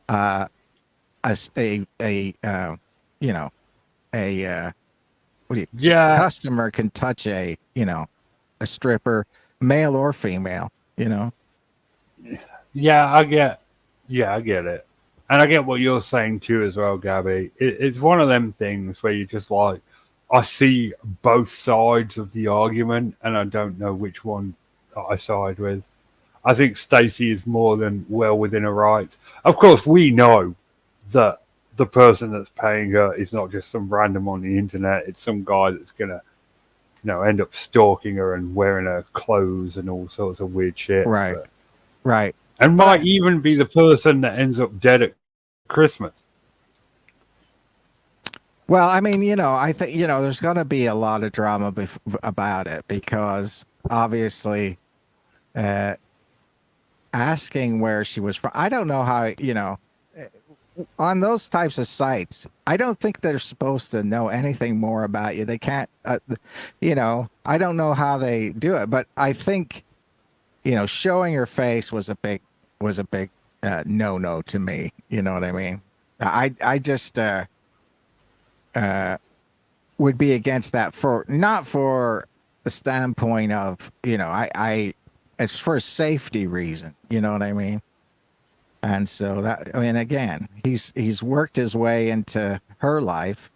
a customer can touch a stripper, male or female. Yeah, I get it, and I get what you're saying too as well, Gabby. It's one of them things where you just like, I see both sides of the argument, and I don't know which one I side with. I think Stacey is more than well within her rights. Of course, we know that the person that's paying her is not just some random on the internet. It's some guy that's gonna, end up stalking her and wearing her clothes and all sorts of weird shit. Right. Right. and But might even be the person that ends up dead at Christmas. well, I mean, I think there's going to be a lot of drama about it because obviously, uh, asking where she was from. I don't know how on those types of sites. I don't think they're supposed to know anything more about you. They can't. I don't know how they do it, but I think showing her face was a big no to me. You know what I mean? I just would be against that for not for the standpoint of I it's for a safety reason. You know what I mean? And so that I mean again, he's worked his way into her life.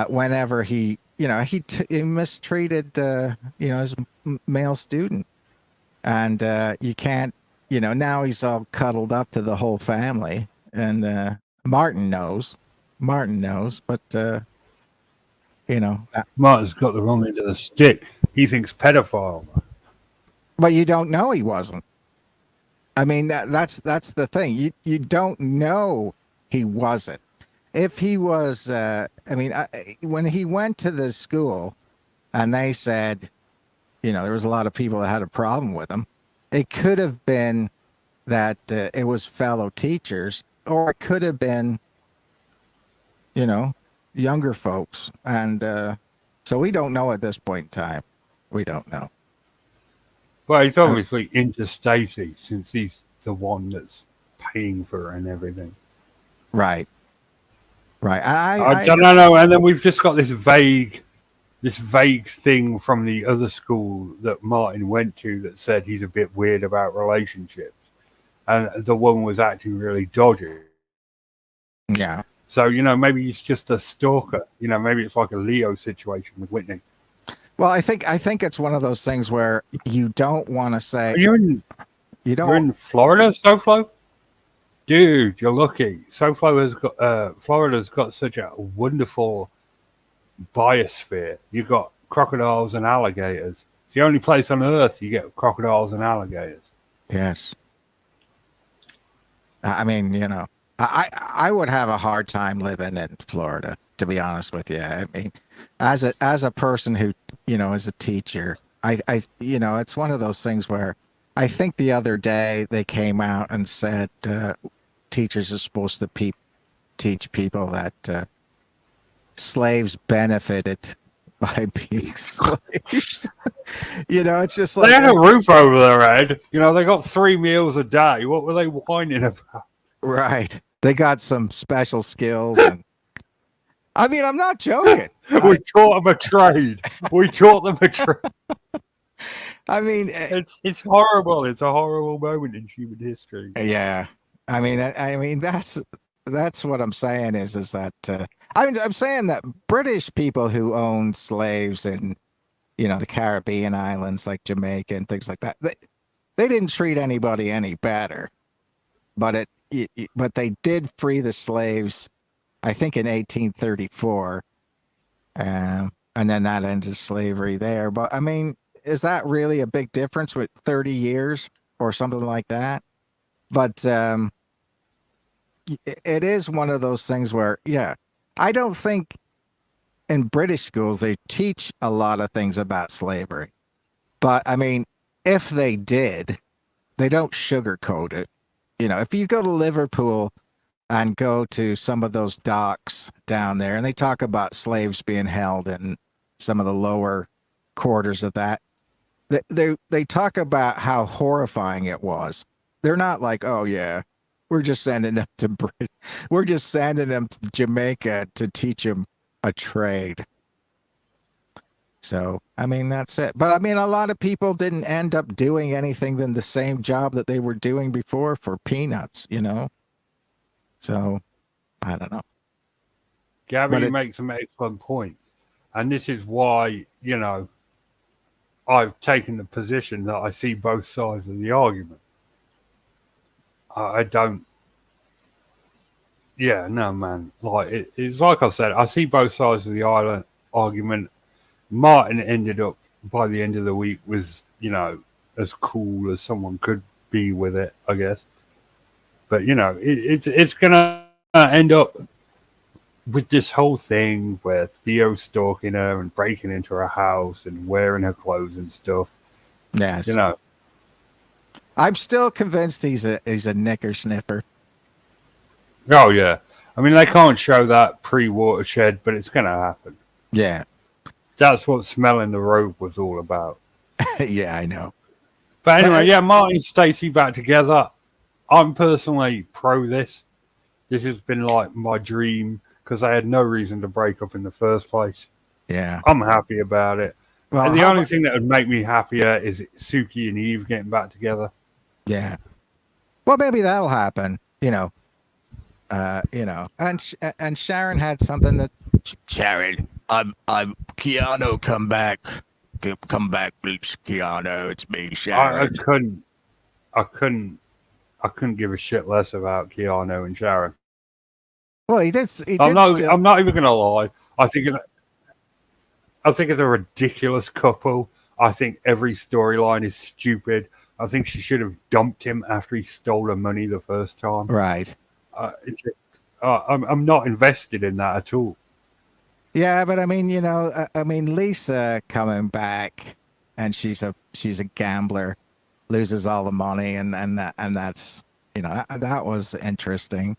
Whenever he mistreated his male student, and you can't now he's all cuddled up to the whole family, and Martin knows, but Martin's got the wrong end of the stick. He thinks pedophile. but you don't know he wasn't. I mean that's the thing. You don't know he wasn't. If he was, when he went to the school, and they said, there was a lot of people that had a problem with him. It could have been that it was fellow teachers, or it could have been, younger folks, and so we don't know at this point in time. We don't know. Well, he's obviously into Stacey since he's the one that's paying for her and everything. Right. Right. I don't know. And then we've just got this vague thing from the other school that Martin went to that said he's a bit weird about relationships, and the woman was acting really dodgy. Yeah. So maybe he's just a stalker. Maybe it's like a Leo situation with Whitney. Well, I think it's one of those things where you don't want to say You're in Florida, SoFlo? Dude, you're lucky. Florida's got such a wonderful biosphere. You've got crocodiles and alligators. It's the only place on earth you get crocodiles and alligators. Yes. I mean, I would have a hard time living in Florida, to be honest with you. I mean, as a person who, is a teacher, I it's one of those things where I think the other day they came out and said teachers are supposed to teach people that slaves benefited by being slaves. It's just like they had a roof over their head. They got 3 meals a day. What were they whining about? Right. They got some special skills. And I mean, I'm not joking. We taught them a trade. I mean, it's horrible. It's a horrible moment in human history. Yeah. I mean, that's what I'm saying is that I'm saying that British people who owned slaves in the Caribbean islands like Jamaica and things like that, they didn't treat anybody any better, but but they did free the slaves, I think in 1834, and then that ended slavery there. But I mean, is that really a big difference with 30 years or something like that? But it is one of those things where, I don't think in British schools they teach a lot of things about slavery. But I mean, if they did, they don't sugarcoat it. If you go to Liverpool and go to some of those docks down there, and they talk about slaves being held in some of the lower quarters of that, they talk about how horrifying it was. They're not like, oh yeah, we're just sending them to we're just sending them to Jamaica to teach them a trade. So, I mean, that's it. But I mean, a lot of people didn't end up doing anything than the same job that they were doing before for peanuts, So, I don't know. Gabby makes some excellent points. And this is why, I've taken the position that I see both sides of the argument. I don't. Yeah, no, man. Like it's like I said, I see both sides of the argument. Martin ended up by the end of the week was, as cool as someone could be with it, I guess. But you know, it's gonna end up with this whole thing where Theo stalking her and breaking into her house and wearing her clothes and stuff. Yes. You know, I'm still convinced he's a knicker sniffer. oh yeah. I mean, they can't show that pre-watershed, but it's gonna happen. Yeah. That's what smelling the robe was all about. Yeah, I know. But But anyway, yeah, Martin and Stacey back together. I'm personally pro this. This has been like my dream because I had no reason to break up in the first place. yeah. I'm happy about it. Well, And the how only about thing that would make me happier is Suki and Eve getting back together. yeah. Well, maybe that'll happen. And Sharon had something that Sharon, I'm Keanu, come back. Come back, please, Keanu. It's me, I Sharon. couldn't give a shit less about Keanu and Sharon. Well, he did still. I'm not even gonna lie. I think it's a ridiculous couple. I think every storyline is stupid. I think she should have dumped him after he stole her money the first time. Right. I'm not invested in that at all. Yeah, but I mean, Lisa coming back, and she's a gambler, loses all the money, and that's that was interesting.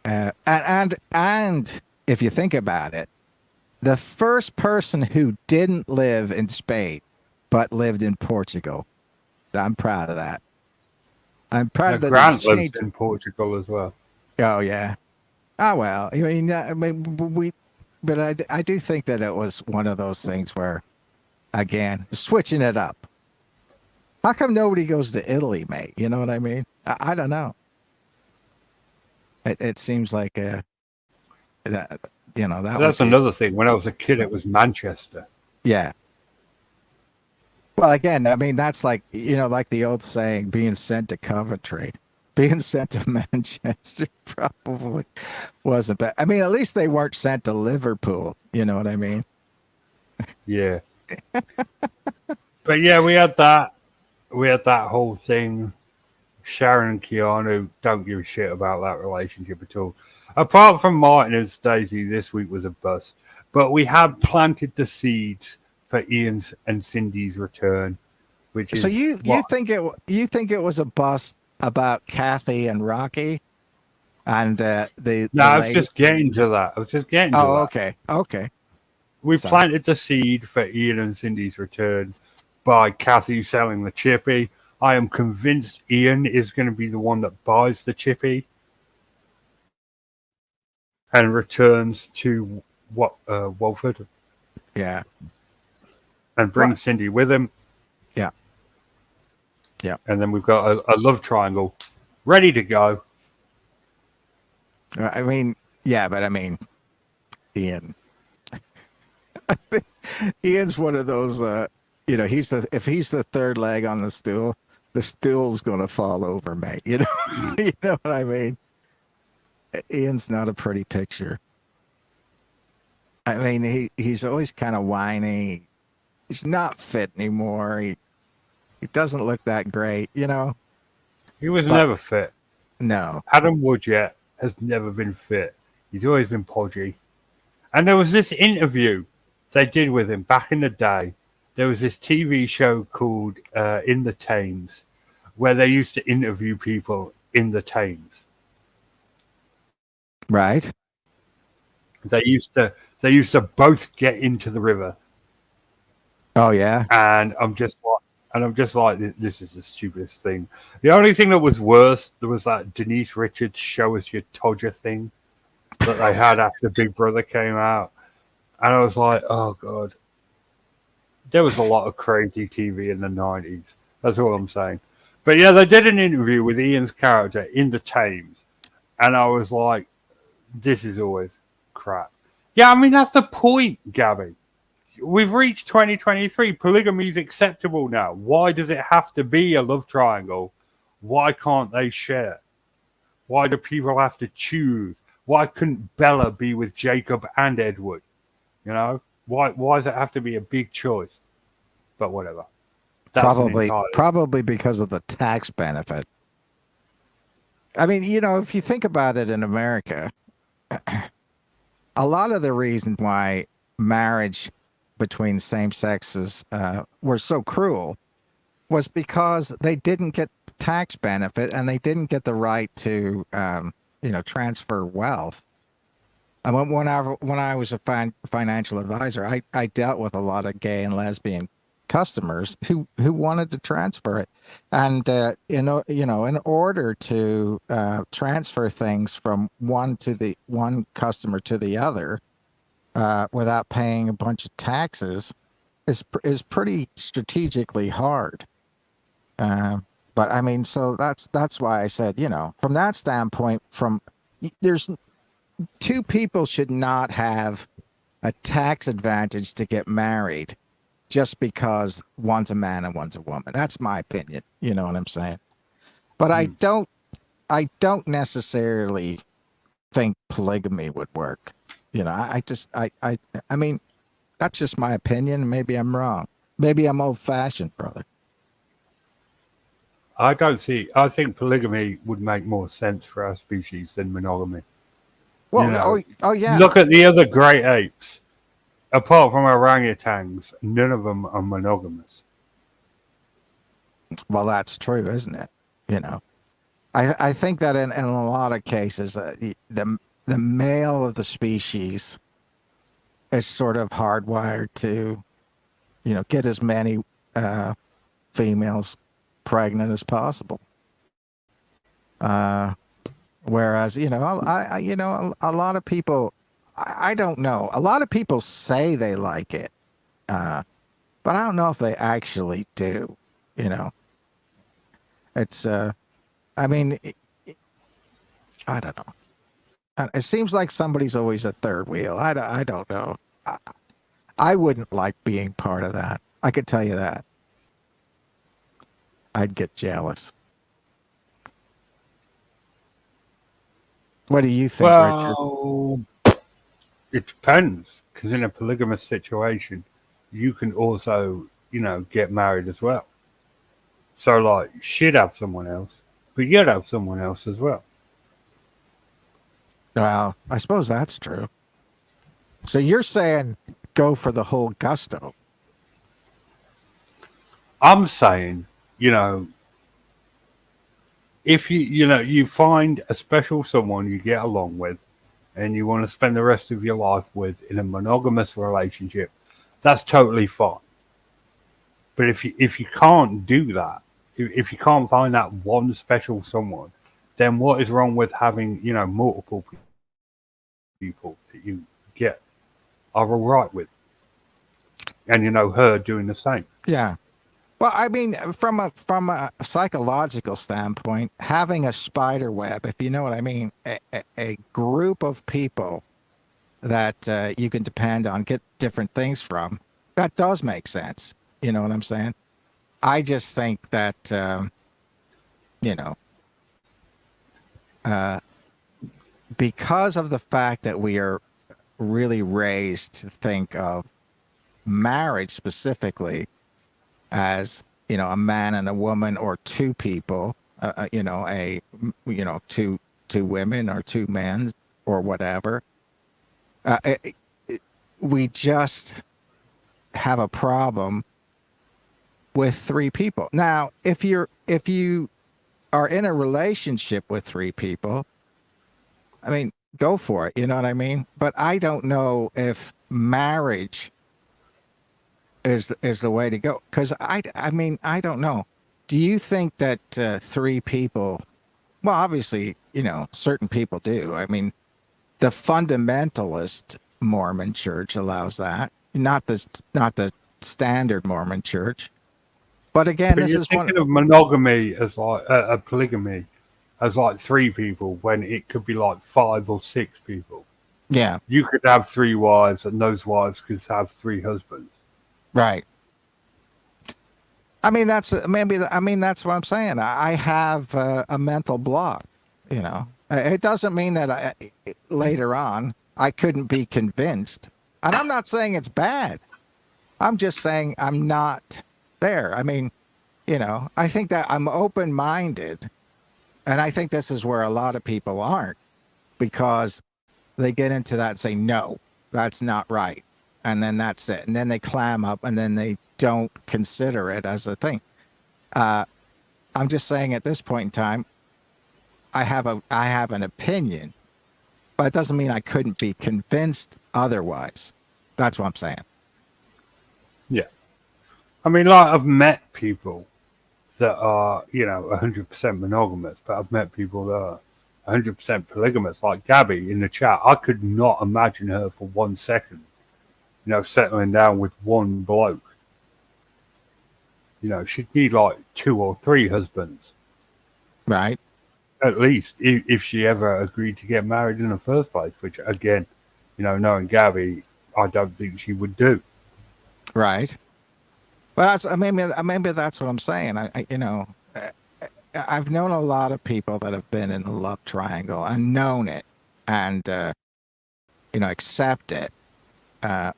And if you think about it, the first person who didn't live in Spain but lived in Portugal, I'm proud of that. I'm proud of that. Grant lives in Portugal as well. Oh yeah. Oh well. But I do think that it was one of those things where, again, switching it up. How come nobody goes to Italy, mate? You know what I mean? I don't know. It seems like that That's another thing. When I was a kid, it was Manchester. Yeah. Well, again, I mean, that's like the old saying, being sent to Coventry. Being sent to Manchester probably wasn't bad. I mean, at least they weren't sent to Liverpool. You know what I mean? Yeah. But yeah, we had that whole thing. Sharon and Keanu don't give a shit about that relationship at all. Apart from Martin and Stacey, this week was a bust. But we have planted the seeds for Ian's and Cindy's return, which is so you think it was a bust about Kathy and Rocky, and the I was just getting to that. Okay. We planted the seed for Ian and Cindy's return by Kathy selling the chippy. I am convinced Ian is going to be the one that buys the chippy and returns to Walford. Yeah. And brings Cindy with him. Yeah. Yeah. And then we've got a love triangle ready to go. I mean, yeah, but I mean, Ian. Ian's one of those, if he's the third leg on the stool's going to fall over, mate. You know what I mean? Ian's not a pretty picture. I mean, he's always kind of whiny. He's not fit anymore. He doesn't look that great, He was never fit. No. Adam Woodjet has never been fit. He's always been podgy. And there was this interview they did with him back in the day. There was this TV show called In the Thames, where they used to interview people in the Thames. Right. They used to both get into the river. Oh yeah. And I'm just like, this is the stupidest thing. The only thing that was worse, there was that Denise Richards show us your Todger thing that they had after Big Brother came out. And I was like, oh God. There was a lot of crazy TV in the 90s. That's all I'm saying. But yeah, they did an interview with Ian's character in the Thames. And I was like, this is always crap. Yeah, I mean, that's the point, Gabby. We've reached 2023. Polygamy is acceptable now. Why does it have to be a love triangle? Why can't they share? Why do people have to choose? Why couldn't Bella be with Jacob and Edward? Why does it have to be a big choice? But whatever. That's an entirely. Probably because of the tax benefit. I mean, if you think about it in America, a lot of the reason why marriage between same sexes were so cruel was because they didn't get tax benefit and they didn't get the right to, transfer wealth. And when I was a financial advisor, I dealt with a lot of gay and lesbian customers who wanted to transfer it, and in order to transfer things from one customer to the other without paying a bunch of taxes is pretty strategically hard. But I mean, so that's why I said, from that standpoint, there's two people should not have a tax advantage to get married just because one's a man and one's a woman. That's my opinion. You know what I'm saying? But I don't necessarily think polygamy would work. I mean, that's just my opinion. Maybe I'm wrong. Maybe I'm old fashioned, brother. I don't see. I think polygamy would make more sense for our species than monogamy. Well, yeah. Look at the other great apes. Apart from orangutans, none of them are monogamous. Well, that's true, isn't it? I think that in a lot of cases, the male of the species is sort of hardwired to, get as many females pregnant as possible. Whereas, a lot of people, I don't know. A lot of people say they like it, but I don't know if they actually do. It's, I mean, I don't know. It seems like somebody's always a third wheel. I don't know. I wouldn't like being part of that. I could tell you that. I'd get jealous. What do you think, Richard? Well, it depends. Because in a polygamous situation, you can also, get married as well. So, like, she'd have someone else, but you'd have someone else as well. Well, I suppose that's true. So you're saying go for the whole gusto. I'm saying, if you find a special someone you get along with and you want to spend the rest of your life with in a monogamous relationship, that's totally fine. But if you can't do that, if you can't find that one special someone, then what is wrong with having, multiple people that you get are all right with? And, her doing the same. Yeah. Well, I mean, from a psychological standpoint, having a spider web, if you know what I mean, a group of people that you can depend on, get different things from, that does make sense. You know what I'm saying? I just think that, because of the fact that we are really raised to think of marriage specifically as, a man and a woman or two people, two women or two men or whatever, we just have a problem with three people. Now, if you are in a relationship with three people, I mean, go for it. You know what I mean? But I don't know if marriage is the way to go. Because I don't know. Do you think that three people? Well, obviously, certain people do. I mean, the fundamentalist Mormon Church allows that, not the standard Mormon Church. But again, this is thinking of monogamy as like a polygamy as like three people when it could be like 5 or 6 people. Yeah, you could have 3 wives, and those wives could have 3 husbands. Right. I mean, that's what I'm saying. I have a mental block. It doesn't mean that later on I couldn't be convinced, and I'm not saying it's bad. I'm just saying I'm not there. I mean, I think that I'm open-minded, and I think this is where a lot of people aren't, because they get into that and say, no, that's not right. And then that's it. And then they clam up and then they don't consider it as a thing. I'm just saying at this point in time, I have an opinion, but it doesn't mean I couldn't be convinced otherwise. That's what I'm saying. Yeah. I mean, like, I've met people that are, 100% monogamous, but I've met people that are 100% polygamous, like Gabby in the chat. I could not imagine her for 1 second, settling down with one bloke. She'd need like 2 or 3 husbands. Right. At least, if she ever agreed to get married in the first place, which, again, knowing Gabby, I don't think she would do. Right. Well, maybe that's what I'm saying. I've known a lot of people that have been in a love triangle and known it and, accept it.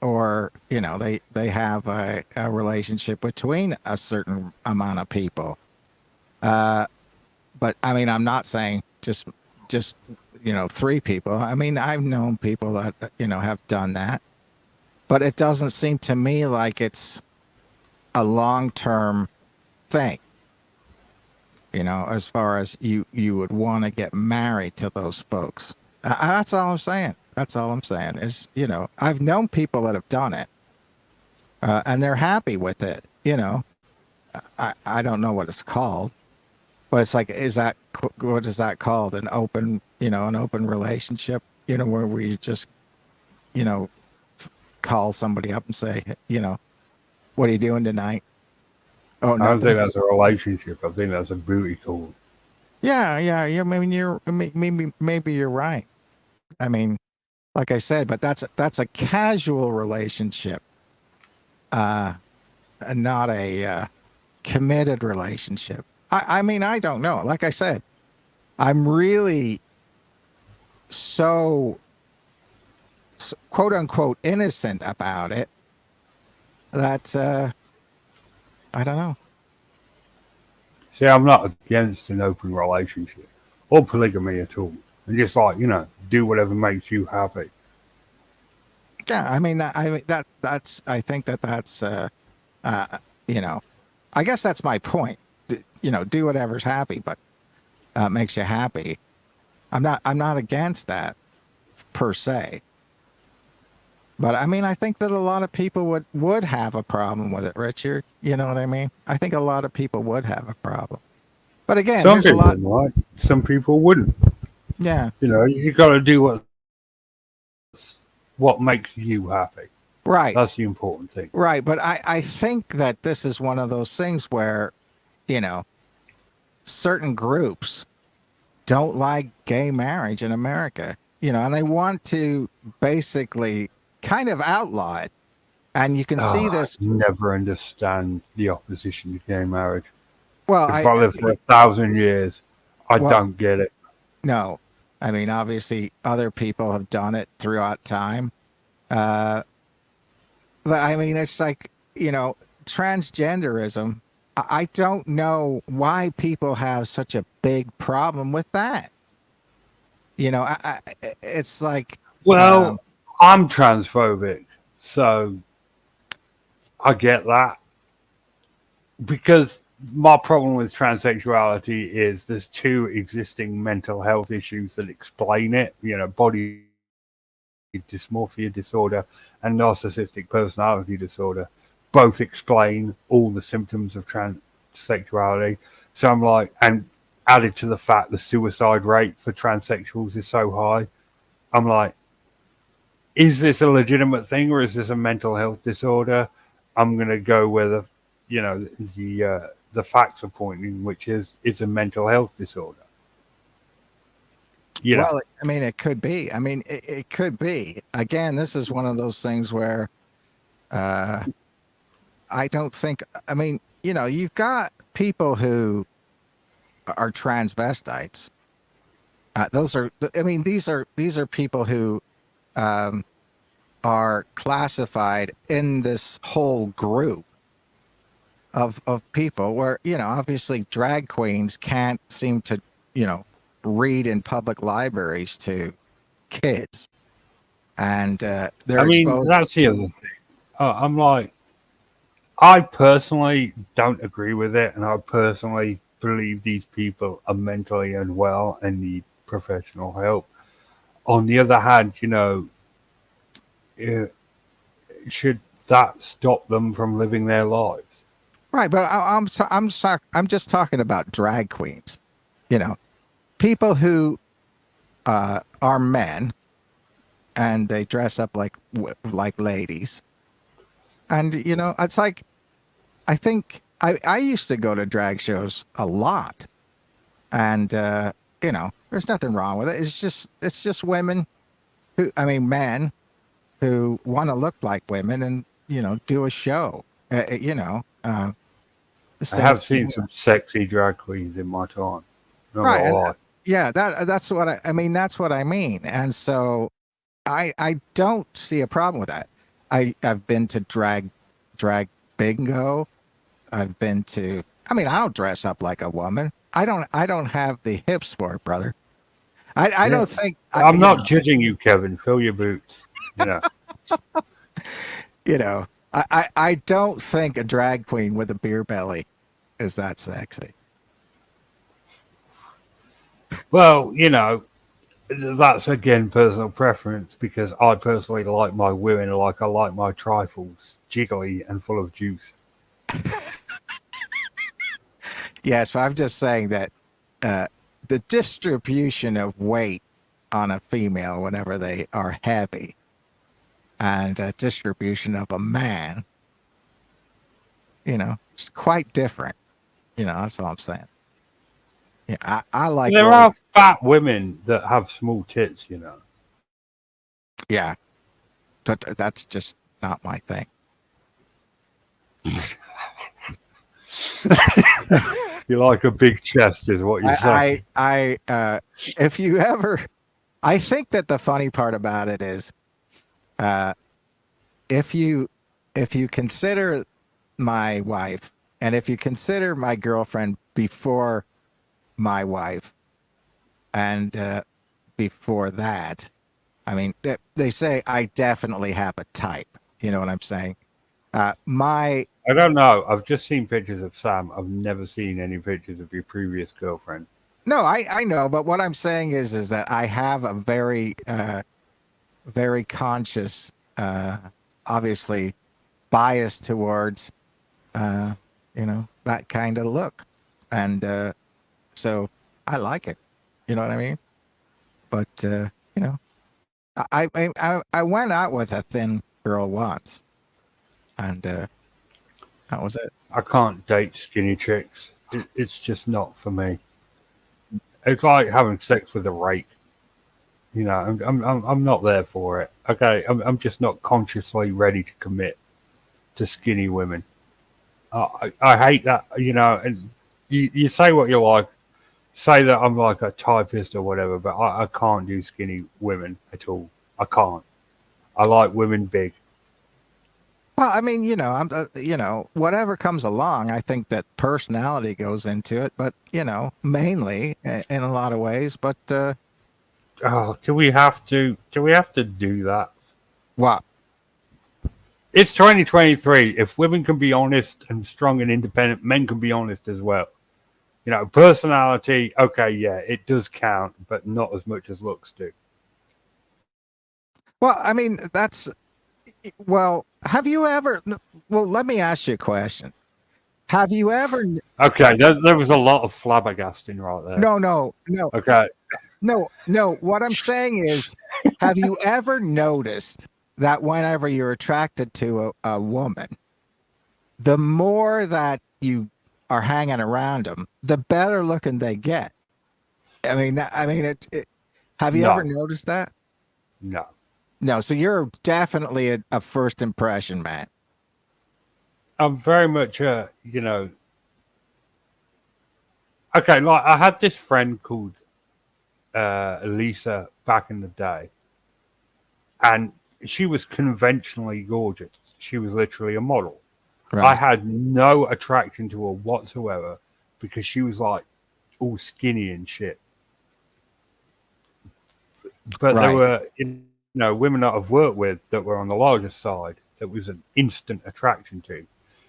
Or, they have a relationship between a certain amount of people. But I mean, I'm not saying just 3 people. I mean, I've known people that, have done that, but it doesn't seem to me like it's a long-term thing. As far as you would want to get married to those folks. That's all I'm saying. That's all I'm saying is, I've known people that have done it, and they're happy with it. I don't know what it's called, but it's like, what is that called? An open relationship, where you just, call somebody up and say, what are you doing tonight? Oh, I don't nothing. think that's a relationship. I think that's a booty call. Yeah. I mean, maybe you're right. I mean, like I said, but that's a casual relationship, and not a committed relationship. I mean, I don't know. Like I said, I'm really so quote unquote innocent about it that I don't know. See, I'm not against an open relationship or polygamy at all. And just like, do whatever makes you happy. Yeah, I mean, that's I think that's I guess that's my point. Do whatever's happy, but makes you happy. I'm not against that per se. But I mean, I think that a lot of people would have a problem with it, Richard. You know what I mean? I think a lot of people would have a problem. But again, Some there's a lot. people might, some people wouldn't. Yeah. You got to do what makes you happy. Right. That's the important thing. Right. But I think that this is one of those things where, certain groups don't like gay marriage in America, and they want to basically kind of outlaw it. And you can see this. I never understand the opposition to gay marriage. Well, If I live for 1,000 years, I well, don't get it. no. I mean, obviously, other people have done it throughout time. But I mean, it's like, transgenderism. I don't know why people have such a big problem with that. It's like, Well, I'm transphobic, so I get that. Because my problem with transsexuality is there's 2 existing mental health issues that explain it. Body dysmorphia disorder and narcissistic personality disorder both explain all the symptoms of transsexuality. So I'm like, and added to the fact the suicide rate for transsexuals is so high, I'm like, is this a legitimate thing or is this a mental health disorder? I'm going to go where the facts are pointing, which is it's a mental health disorder. well, I mean, it could be. I mean, it could be. Again, this is one of those things where I don't think. I mean, you've got people who are transvestites. Those are. I mean, these are people who are classified in this whole group of people where, obviously drag queens can't seem to, read in public libraries to kids. And I they're mean, exposed. that's the other thing. I'm like, I personally don't agree with it, and I personally believe these people are mentally unwell and need professional help. On the other hand, uh, should that stop them from living their lives? Right, but I'm just talking about drag queens. You know, people who are men and they dress up like ladies, and it's like I think I used to go to drag shows a lot, and there's nothing wrong with it. It's just women who, I mean, men who want to look like women and do a show. The I same have thing. seen some sexy drag queens in my time. Not Right, gonna and lie. yeah, that's what I mean. That's what I mean. And so I don't see a problem with that. I've been to drag bingo. I've been to. I mean, I don't dress up like a woman. I don't have the hips for it, brother. I Yeah. don't think I'm not judging you, Kevin. Fill your boots. You know. you know. I don't think a drag queen with a beer belly is that sexy. Well, that's again personal preference because I personally like my women like I like my trifles, jiggly and full of juice. Yes, but I'm just saying that uh, the distribution of weight on a female whenever they are heavy and distribution of a man, it's quite different. That's all I'm saying. Yeah, I like There really, are fat women that have small tits. yeah, but that's just not my thing. You like a big chest, is what you're saying. If you ever, I think that the funny part about it is, uh, if you, if you consider my wife and if you consider my girlfriend before my wife and before that, I mean, they say I definitely have a type. You know what I'm saying? My I don't know. I've just seen pictures of Sam. I've never seen any pictures of your previous girlfriend. No, I know, but what I'm saying is that I have a very conscious, obviously bias towards that kind of look, and so I like it. You know what I mean? But you know, I went out with a thin girl once, and that was it. I can't date skinny chicks. It's just not for me. It's like having sex with a rake. I'm not there for it. Okay, I'm just not consciously ready to commit to skinny women. I hate that. And you say what you like, say that I'm like a typist or whatever, but I can't do skinny women at all. I can't. I like women big. Well, I mean, I'm, whatever comes along, I think that personality goes into it, but mainly in a lot of ways. But Oh, do we have to? Do we have to do that? what? It's 2023. If women can be honest and strong and independent, men can be honest as well. Personality, okay, yeah, it does count, but not as much as looks do. Well, I mean, well. Have you ever? Well, let me ask you a question. Have you ever? Okay, there was a lot of flabbergasting right there. No, no, no, Okay, no, no. What I'm saying is, have you ever noticed that whenever you're attracted to a woman, the more that you are hanging around them, the better looking they get. Have you ever no, noticed that? no. No. So you're definitely a first impression man. I'm very much, okay, like I had this friend called Lisa back in the day, and she was conventionally gorgeous. She was literally a model. I Right. had no attraction to her whatsoever because she was like all skinny and shit. But there Right. were, women that I've worked with that were on the larger side that was an instant attraction to.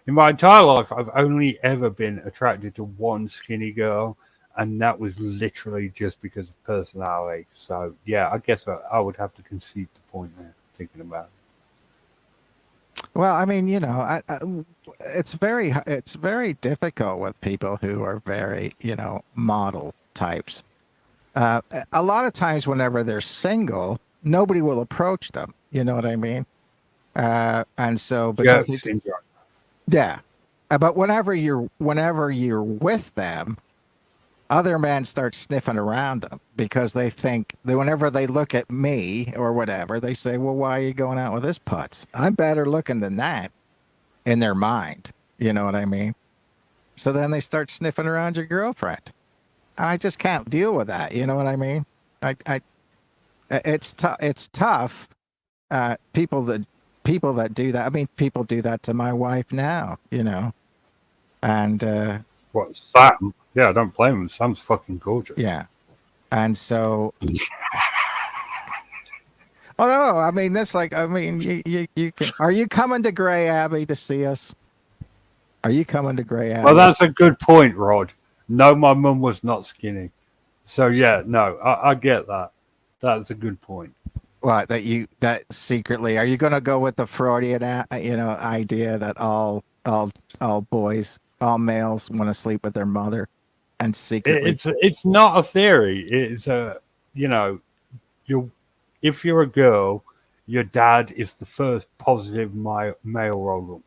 In my entire life, I've only ever been attracted to one skinny girl, and that was literally just because of personality. So, yeah, I guess I would have to concede the point there, thinking about Well, I mean, it's very difficult with people who are very, model types. A lot of times, whenever they're single, nobody will approach them. You know what I mean? And so it. because Jerk they, syndrome. yeah, but whenever you're with them, other men start sniffing around them because they think that whenever they look at me or whatever, they say, "Well, why are you going out with this putz? I'm better looking than that." In their mind, you know what I mean? So then they start sniffing around your girlfriend. And I just can't deal with that. You know what I mean? I it's tough. It's tough. People that do that. I mean, people do that to my wife now. And What, Sam? Yeah, I don't blame him. Sam's fucking gorgeous. yeah, and so. Oh no! I mean, this like I mean, you can. Are you coming to Gray Abbey to see us? Are you coming to Gray Well, Abbey? that's a good point, Rod. No, my mum was not skinny. So, yeah, no, I get that. That's a good point. What that secretly are you going to go with the Freudian idea that all boys, all males want to sleep with their mother and secretly It's not a theory. It's a, you know, you if you're a girl, your dad is the first positive male model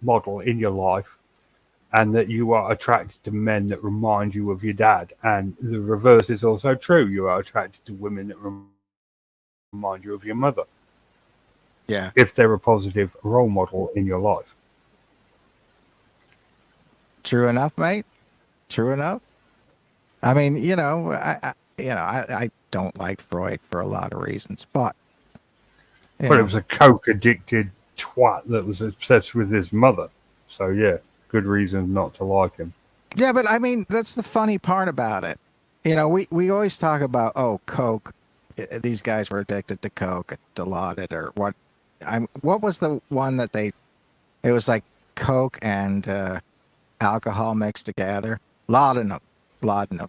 model in your life, and that you are attracted to men that remind you of your dad. And the reverse is also true. You are attracted to women that remind you of your mother yeah, if they're a positive role model in your life. true enough, mate. True enough. I mean, I don't like Freud for a lot of reasons, but you But it know, was a coke addicted twat that was obsessed with his mother. So yeah, good reason not to like him. yeah, but I mean, that's the funny part about it. We always talk about, oh, Coke. These guys were addicted to Coke and Dilaudid or what. What was the one that they? It was like Coke and alcohol mixed together. Laudanum, laudanum.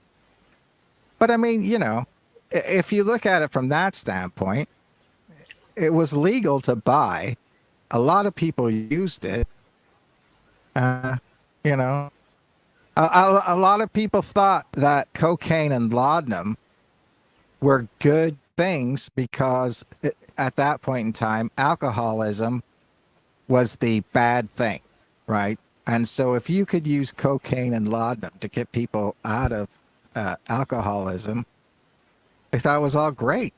But I mean, if you look at it from that standpoint, it was legal to buy. A lot of people used it. Uh, you know, a lot of people thought that cocaine and laudanum were good things because at that point in time, alcoholism was the bad thing, right? And so if you could use cocaine and laudanum to get people out of alcoholism, they thought it was all great.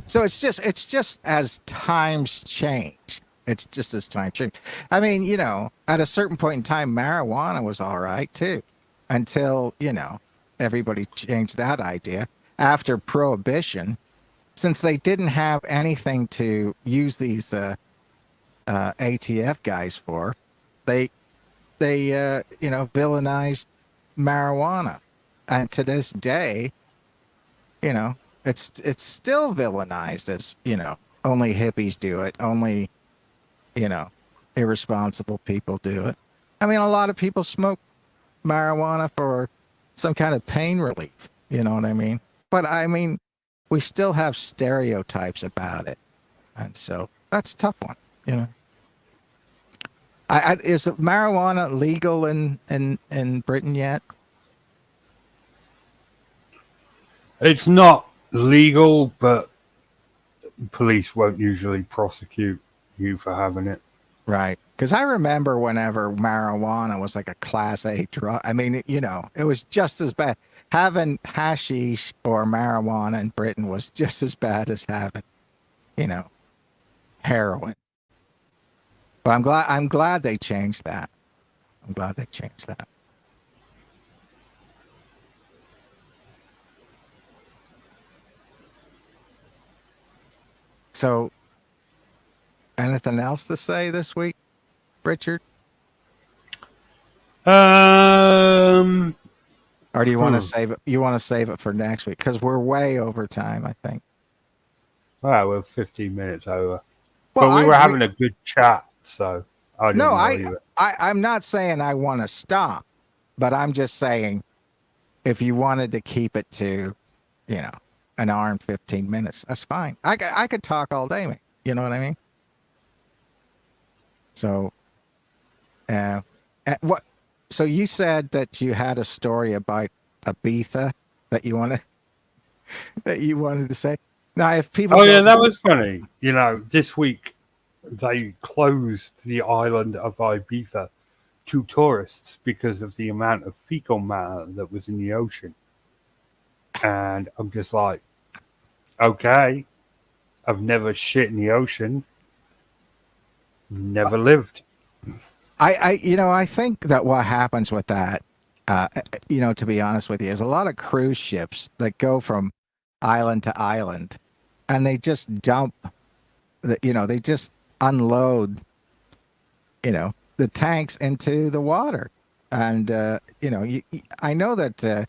So it's just as times change. It's just as time change. I mean, at a certain point in time, marijuana was all right too, until everybody changed that idea after prohibition, since they didn't have anything to use these ATF guys for. They villainized marijuana, and to this day, you know, it's still villainized as only hippies do it, only you know irresponsible people do it. I mean, a lot of people smoke marijuana for some kind of pain relief. You know what I mean? But I mean, we still have stereotypes about it, and so that's a tough one. You know. Is marijuana legal in Britain yet? It's not legal, but police won't usually prosecute you for having it. Right. Because I remember whenever marijuana was like a class A drug. I mean, it was just as bad. Having hashish or marijuana in Britain was just as bad as having, you know, heroin. But I'm glad they changed that. I'm glad they changed that. So Anything else to say this week, Richard? Um, Or do you want to hmm. save it? You want to save it for next week because we're way over time, I think. Well, we're 15 minutes over, Well, but we I were agree. having a good chat, so I No, didn't want to leave it. I'm not saying I want to stop, but I'm just saying if you wanted to keep it to, you know, an hour and 15 minutes, that's fine. I could talk all day, mate. You know what I mean? So, uh, what? So you said that you had a story about Ibiza that you wanted that you wanted to say. Now, if people Oh go, yeah, that was funny. This week they closed the island of Ibiza to tourists because of the amount of fecal matter that was in the ocean. And I'm just like, okay, I've never shit in the ocean, never lived. I think that what happens with that, to be honest with you, is a lot of cruise ships that go from island to island, and they just dump they just unload, the tanks into the water, and I know that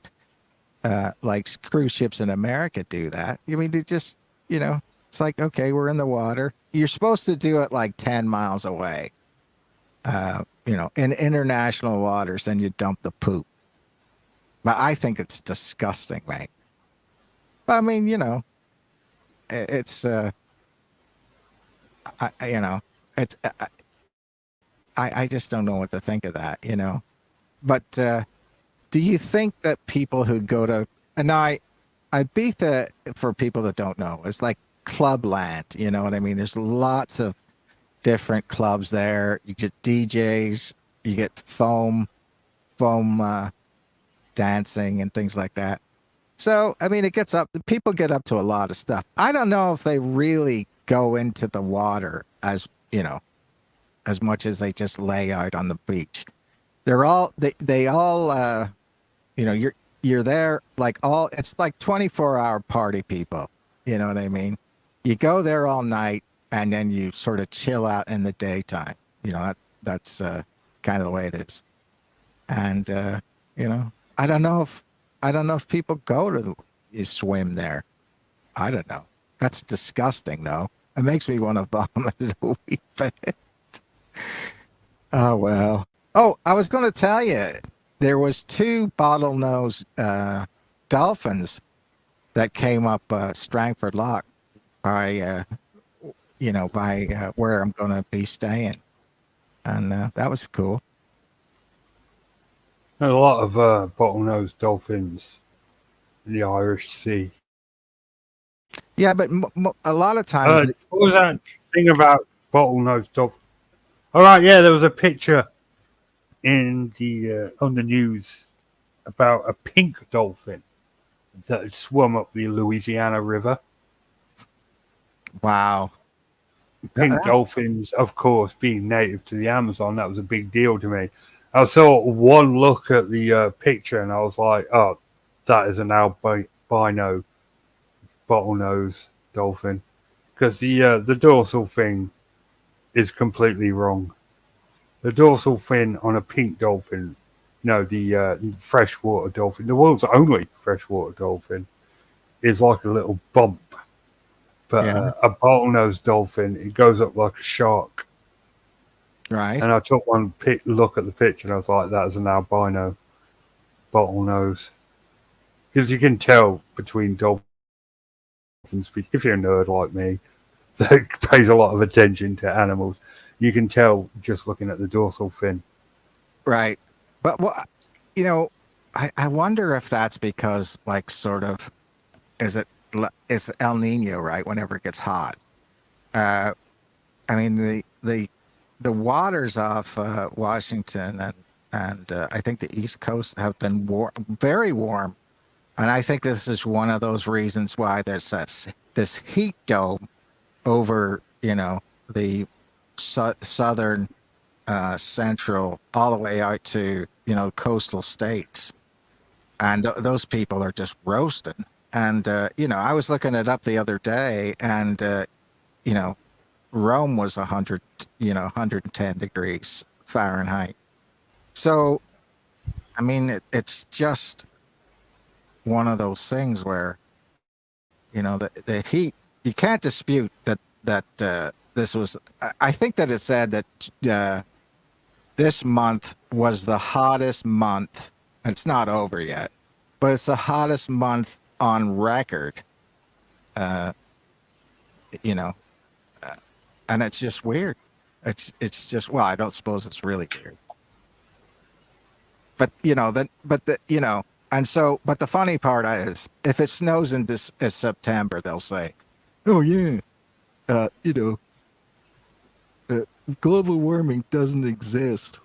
like cruise ships in America do that. I mean, they just, it's like, okay, we're in the water. You're supposed to do it like 10 miles away, in international waters, and you dump the poop. But I think it's disgusting, mate. But I mean, it's, I it's, I just don't know what to think of that. But do you think that people who go to, and Ibiza, for people that don't know, is like clubland. You know what I mean? There's lots of different clubs there. You get DJs, you get foam dancing and things like that. So, I mean, people get up to a lot of stuff. I don't know if they really go into the water as much as they just lay out on the beach. They all, you're there like it's like 24-hour party people. You know what I mean? You go there all night and then you sort of chill out in the daytime. That's kind of the way it is. And you know, I don't know if people go to you swim there. I don't know. That's disgusting, though. It makes me want to vomit a wee bit. Oh well. Oh, I was going to tell you, there was two bottlenose dolphins that came up Strangford Loch by where I'm going to be staying, and that was cool. There's a lot of bottlenose dolphins in the Irish Sea. Yeah, but a lot of times, What was that thing about bottlenose dolphins? All right, yeah, there was a picture in the on the news about a pink dolphin that had swum up the Louisiana River. wow. Pink dolphins, of course, being native to the Amazon, that was a big deal to me. I saw one look at the picture and I was like, oh, that is an albino bottlenose dolphin. Because the dorsal fin is completely wrong. The dorsal fin on a pink dolphin, the freshwater dolphin, the world's only freshwater dolphin, is like a little bump. But Yeah, a bottlenose dolphin, it goes up like a shark. right. And I took one look at the picture and I was like, that is an albino bottlenose. Because you can tell between dolphins, if you're a nerd like me, that pays a lot of attention to animals, you can tell just looking at the dorsal fin. Right. But what, I wonder if that's because, like, sort of, it's El Nino, right? Whenever it gets hot. Uh, I mean, the waters off Washington and I think the East Coast have been very warm. And I think this is one of those reasons why there's this heat dome over, the southern, central, all the way out to, coastal states. And those people are just roasting. And, I was looking it up the other day and, you know, Rome was 100, 110 degrees Fahrenheit. So, I mean, it's just one of those things where, the heat, you can't dispute that this was, I think that it said that this month was the hottest month. It's not over yet, but it's the hottest month on record. You know, and it's just weird. It's just, well, I don't suppose it's really weird, but and so, but the funny part is, if it snows in this September, they'll say, "Oh yeah, uh, you know, global warming doesn't exist."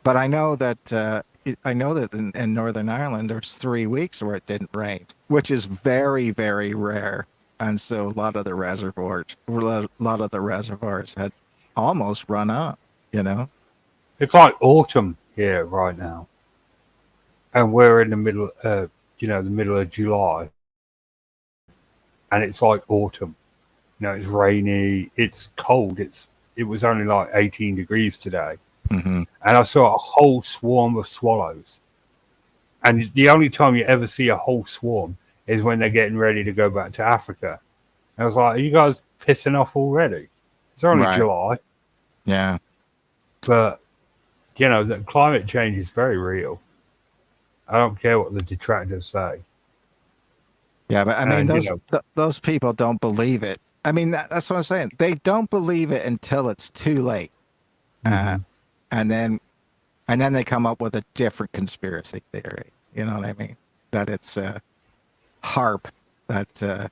But I know that in Northern Ireland there's 3 weeks where it didn't rain, which is very, very rare. And so a lot of the reservoirs had almost run up. You know. It's like autumn here right now, and we're in the middle, the middle of July, and it's like autumn. It's rainy, it's cold. It was only like 18 degrees today, Mm-hmm. and I saw a whole swarm of swallows. And the only time you ever see a whole swarm is when they're getting ready to go back to Africa. And I was like, "Are you guys pissing off already? It's only Right. July." Yeah. But the climate change is very real. I don't care what the detractors say. Yeah, but I mean, And those people don't believe it. I mean, that's what I'm saying. They don't believe it until it's too late, uh, mhm. and then they come up with a different conspiracy theory. You know what I mean? That it's HARP, that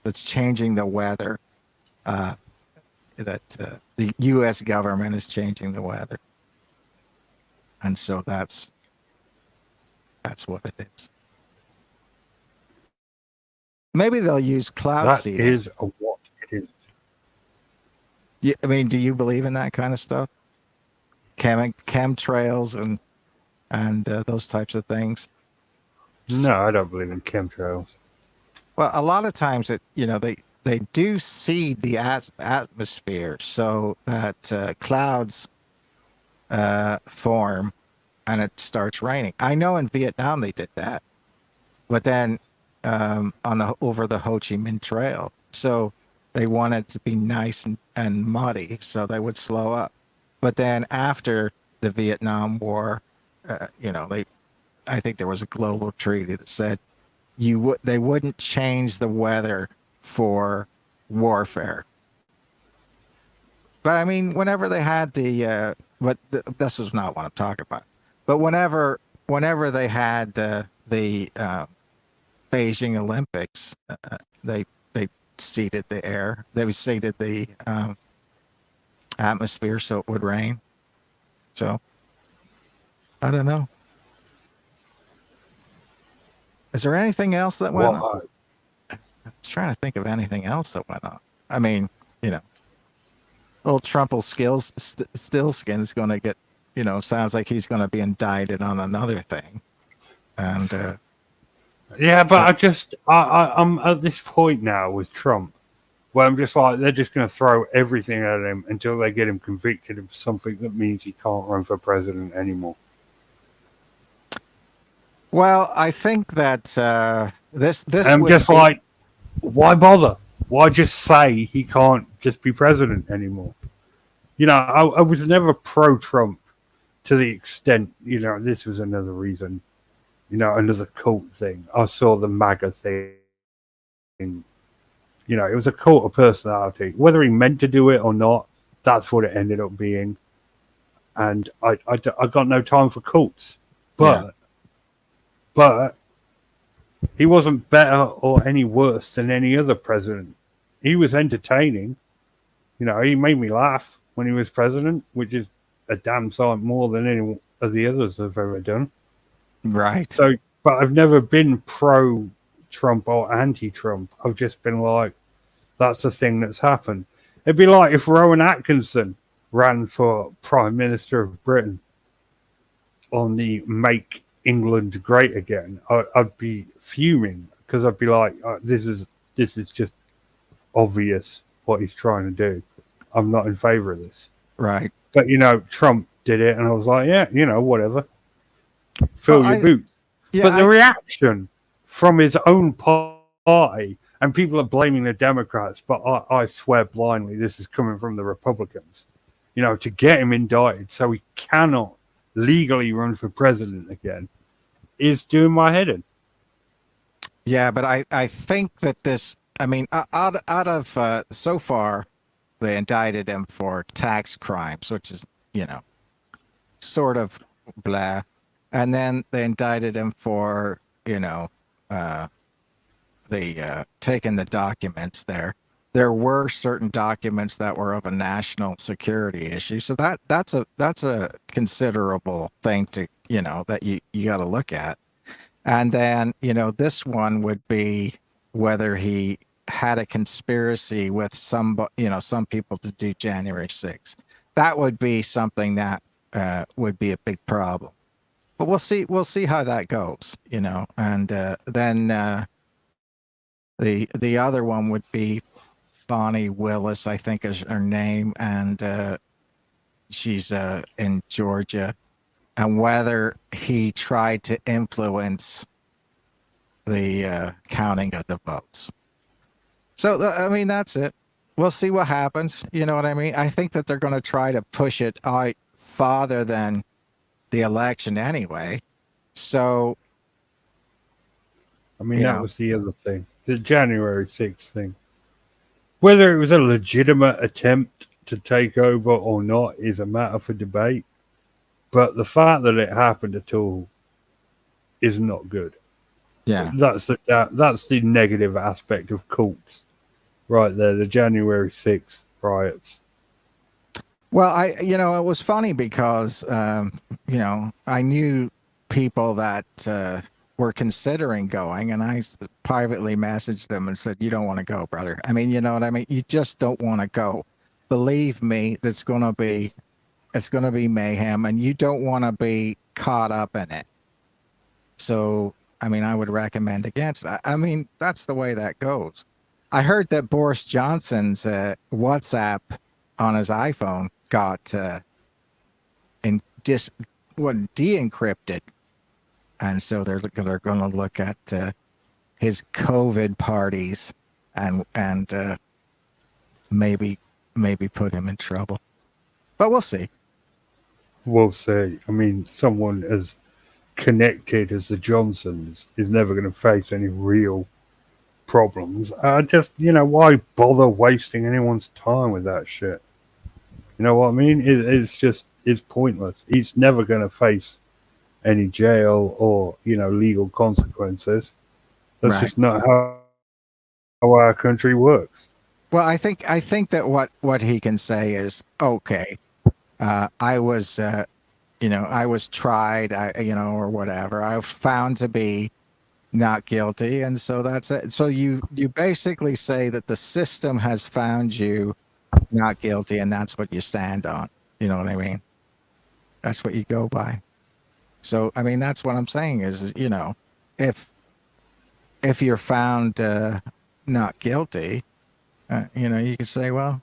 that's changing the weather. That the U.S. government is changing the weather, and so that's what it is. Maybe they'll use cloud That seeding. is what it is. I mean, do you believe in that kind of stuff? Chemtrails and those types of things. No, I don't believe in chemtrails. Well, a lot of times they do seed the atmosphere so that clouds form and it starts raining. I know in Vietnam they did that, but then over the Ho Chi Minh Trail, so they wanted to be nice and muddy, so they would slow up. But then after the Vietnam War, I think there was a global treaty that said they wouldn't change the weather for warfare. But I mean, whenever they had this is not what I'm talking about. But whenever they had the Beijing Olympics, they seeded the air. They seeded the atmosphere so it would rain. So I don't know. Is there anything else that went on? I was trying to think of anything else that went on. I mean, old Stillskin is going to get, sounds like he's going to be indicted on another thing. And yeah, but I'm at this point now with Trump where I'm just like, they're just going to throw everything at him until they get him convicted of something that means he can't run for president anymore. Well, I think that this I'm just like, why bother? Why just say he can't just be president anymore? I was never pro-Trump to the extent, this was another reason, another cult thing. I saw the MAGA thing. It was a cult of personality. Whether he meant to do it or not, that's what it ended up being. And I got no time for cults. But he wasn't better or any worse than any other president. He was entertaining. He made me laugh when he was president, which is a damn sight more than any of the others have ever done. Right. So, but I've never been pro-Trump or anti-Trump. I've just been like, that's the thing that's happened. It'd be like if Rowan Atkinson ran for Prime Minister of Britain on the Make England Great Again. I'd be fuming because I'd be like, this is just obvious. what he's trying to do. I'm not in favor of this. Right. But Trump did it, and I was like, yeah, whatever. Well, Fill your boots. yeah, But the reaction from his own party, and people are blaming the Democrats, but I swear blindly this is coming from the Republicans, to get him indicted so he cannot legally run for president again is doing my head in. Yeah, but I think that this, I mean, out of so far, they indicted him for tax crimes, which is, sort of blah. And then they indicted him for, taking the documents there. There were certain documents that were of a national security issue. So that's a considerable thing to, that you got to look at. And then, this one would be whether he had a conspiracy with some people to do January 6th. That would be something that would be a big problem. But we'll see. We'll see how that goes, And then the other one would be Bonnie Willis, I think is her name, and she's in Georgia. And whether he tried to influence the counting of the votes. So, I mean, that's it. We'll see what happens. You know what I mean? I think that they're going to try to push it out farther than the election anyway. So, I mean, that was the other thing. The January 6th thing. Whether it was a legitimate attempt to take over or not is a matter for debate. But the fact that it happened at all is not good. Yeah, that's the negative aspect of cults, right there. The January 6th riots. Well, it was funny because I knew people that were considering going, and I privately messaged them and said, "You don't want to go, brother. I mean, you know what I mean. You just don't want to go. Believe me, it's going to be mayhem, and you don't want to be caught up in it. So, I mean, I would recommend against it. I mean, that's the way that goes. I heard that Boris Johnson's WhatsApp on his iPhone got de-encrypted, and so they're going to look at his COVID parties and maybe put him in trouble. But we'll see. We'll see. I mean, someone as connected as the Johnsons is never going to face any real problems. Why bother wasting anyone's time with that shit? You know what I mean? It's pointless. He's never going to face any jail or, legal consequences. That's just not how our country works. Well, I think that what he can say is, okay, I was tried, or whatever. I was found to be not guilty, and so that's it. So you basically say that the system has found you not guilty, and that's what you stand on. You know what I mean? That's what you go by. So, I mean, that's what I'm saying is, if you're found not guilty, you could say, well,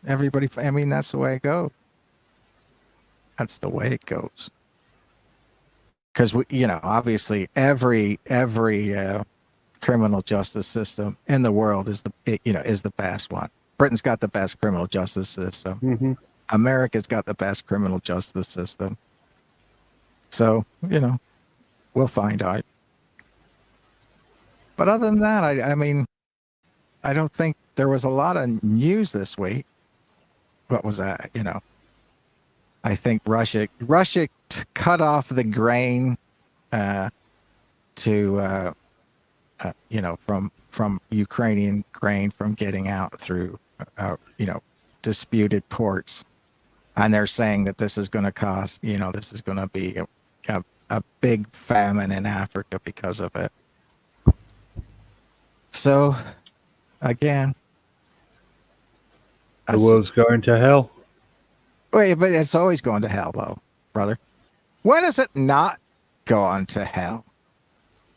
everybody, I mean, that's the way it goes. That's the way it goes. Because, obviously every criminal justice system in the world is the best one. Britain's got the best criminal justice system. Mm-hmm. America's got the best criminal justice system. So, we'll find out. But other than that, I mean, I don't think there was a lot of news this week. What was that? I think Russia cut off the grain from Ukrainian grain from getting out through disputed ports, and they're saying that this is going to cost this is going to be a big famine in Africa because of it. So again, the world's going to hell. Wait, but it's always going to hell, though, brother. When is it not gone to hell?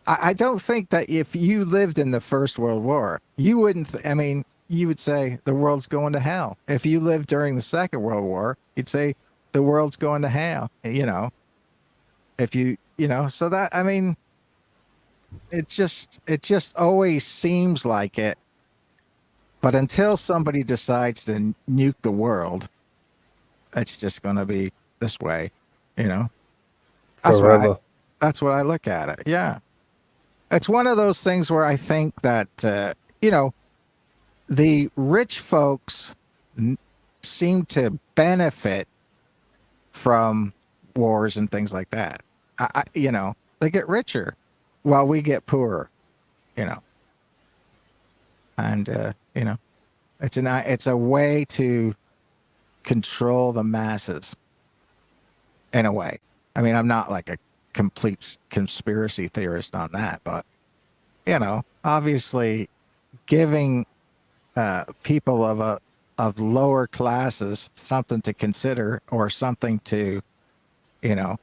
I don't think that if you lived in the First World War, you wouldn't. I mean, you would say the world's going to hell. If you lived during the Second World War, you'd say the world's going to hell. If so that, I mean, it just always seems like it. But until somebody decides to nuke the world, it's just going to be this way, you know. That's what I forever. that's what I look at it. Yeah. It's one of those things where I think that the rich folks seem to benefit from wars and things like that. They get richer while we get poorer, you know. And it's a way to control the masses in a way. I mean, I'm not like a complete conspiracy theorist on that, but obviously giving people of lower classes something to consider, or something to you know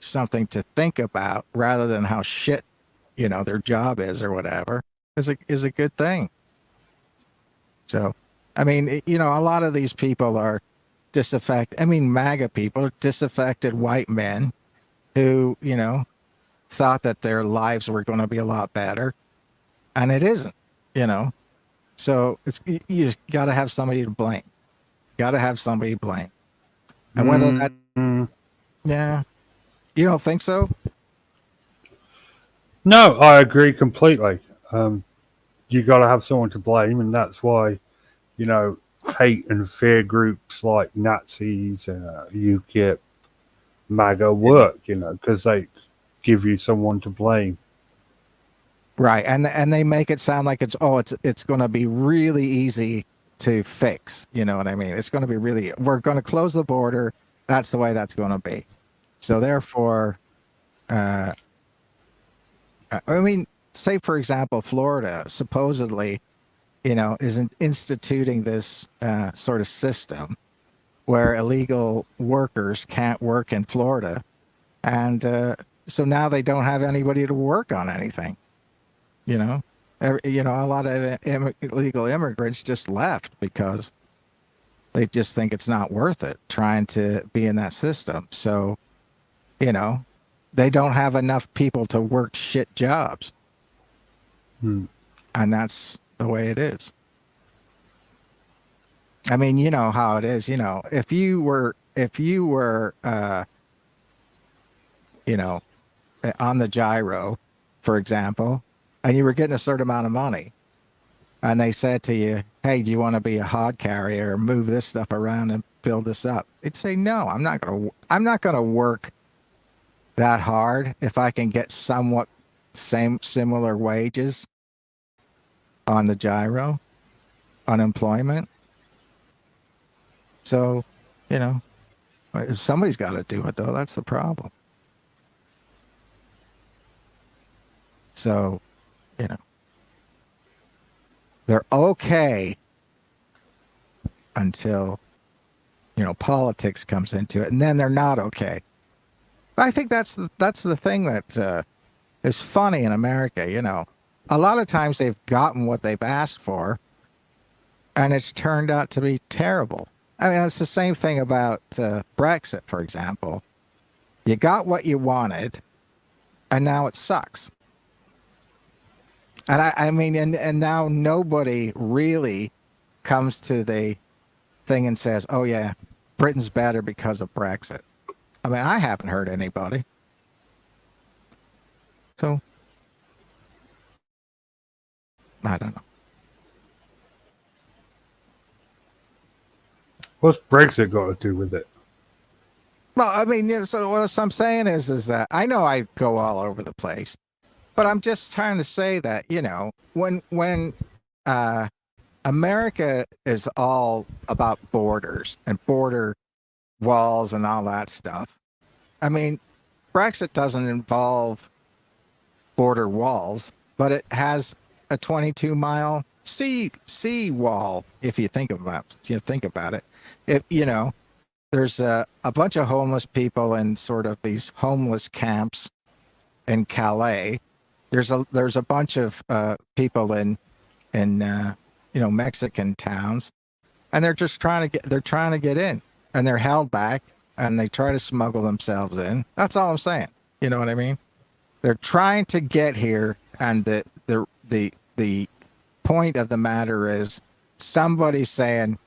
something to think about, rather than how shit their job is or whatever, is a good thing. So, I mean, a lot of these people are MAGA people are disaffected white men who, thought that their lives were going to be a lot better, and it isn't, So you got to have somebody to blame. Got to have somebody to blame. And whether that, Mm, yeah, you don't think so? no, I agree completely. You got to have someone to blame, and that's why, you know, hate and fear groups like Nazis, UKIP, MAGA work, because they give you someone to blame. Right. And they make it sound like it's going to be really easy to fix. You know what I mean? It's going to be we're going to close the border. That's the way that's going to be. So therefore, I mean, say for example, Florida supposedly, is instituting this sort of system where illegal workers can't work in Florida, and so now they don't have anybody to work on anything. A lot of illegal immigrants just left because they just think it's not worth it trying to be in that system. So, they don't have enough people to work shit jobs. Hmm. And that's the way it is. I mean, you know how it is, if you were you know, on the gyro, for example, and you were getting a certain amount of money, and they said to you, "Hey, do you want to be a hod carrier or move this stuff around and build this up?" You'd say, "No, I'm not gonna work that hard if I can get somewhat similar wages on the gyro, unemployment." So, somebody's got to do it, though. That's the problem. So, you know, they're okay until, politics comes into it, and then they're not okay. I think that's the thing that is funny in America. A lot of times they've gotten what they've asked for, and it's turned out to be terrible. I mean, it's the same thing about Brexit, for example. You got what you wanted, and now it sucks. And I mean, and now nobody really comes to the thing and says, "Oh yeah, Britain's better because of Brexit." I mean, I haven't heard anybody. So I don't know. What's Brexit got to do with it? Well, I mean, so what I'm saying is that I know I go all over the place, but I'm just trying to say that when uh, America is all about borders and border walls and all that stuff. I mean, Brexit doesn't involve border walls, but it has a 22-mile sea wall. If you think about it, there's a bunch of homeless people in sort of these homeless camps in Calais. There's a bunch of people in in Mexican towns, and they're just trying to get in, and they're held back, and they try to smuggle themselves in. That's all I'm saying. You know what I mean? They're trying to get here, and the point of the matter is somebody's saying,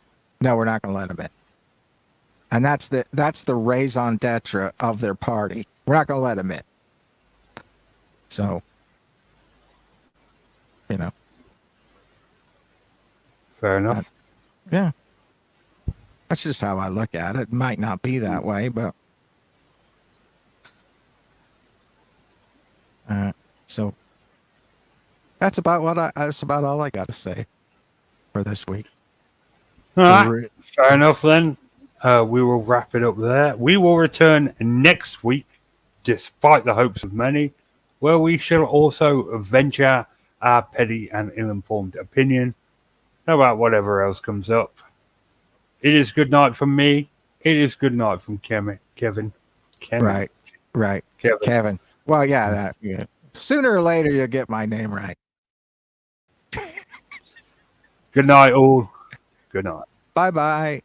no, we're not going to let them in. And that's the raison d'etre of their party. We're not going to let them in. So, Fair enough. yeah, that's just how I look at it. It might not be that way, but so that's about all I got to say for this week. All right. Fair enough then. We will wrap it up there. We will return next week, despite the hopes of many, where we shall also venture our petty and ill-informed opinion about whatever else comes up. It is good night from me. It is good night from Kevin. Right. Kevin. Well, yeah, sooner or later you'll get my name right. Good night, all. Good night. Bye-bye.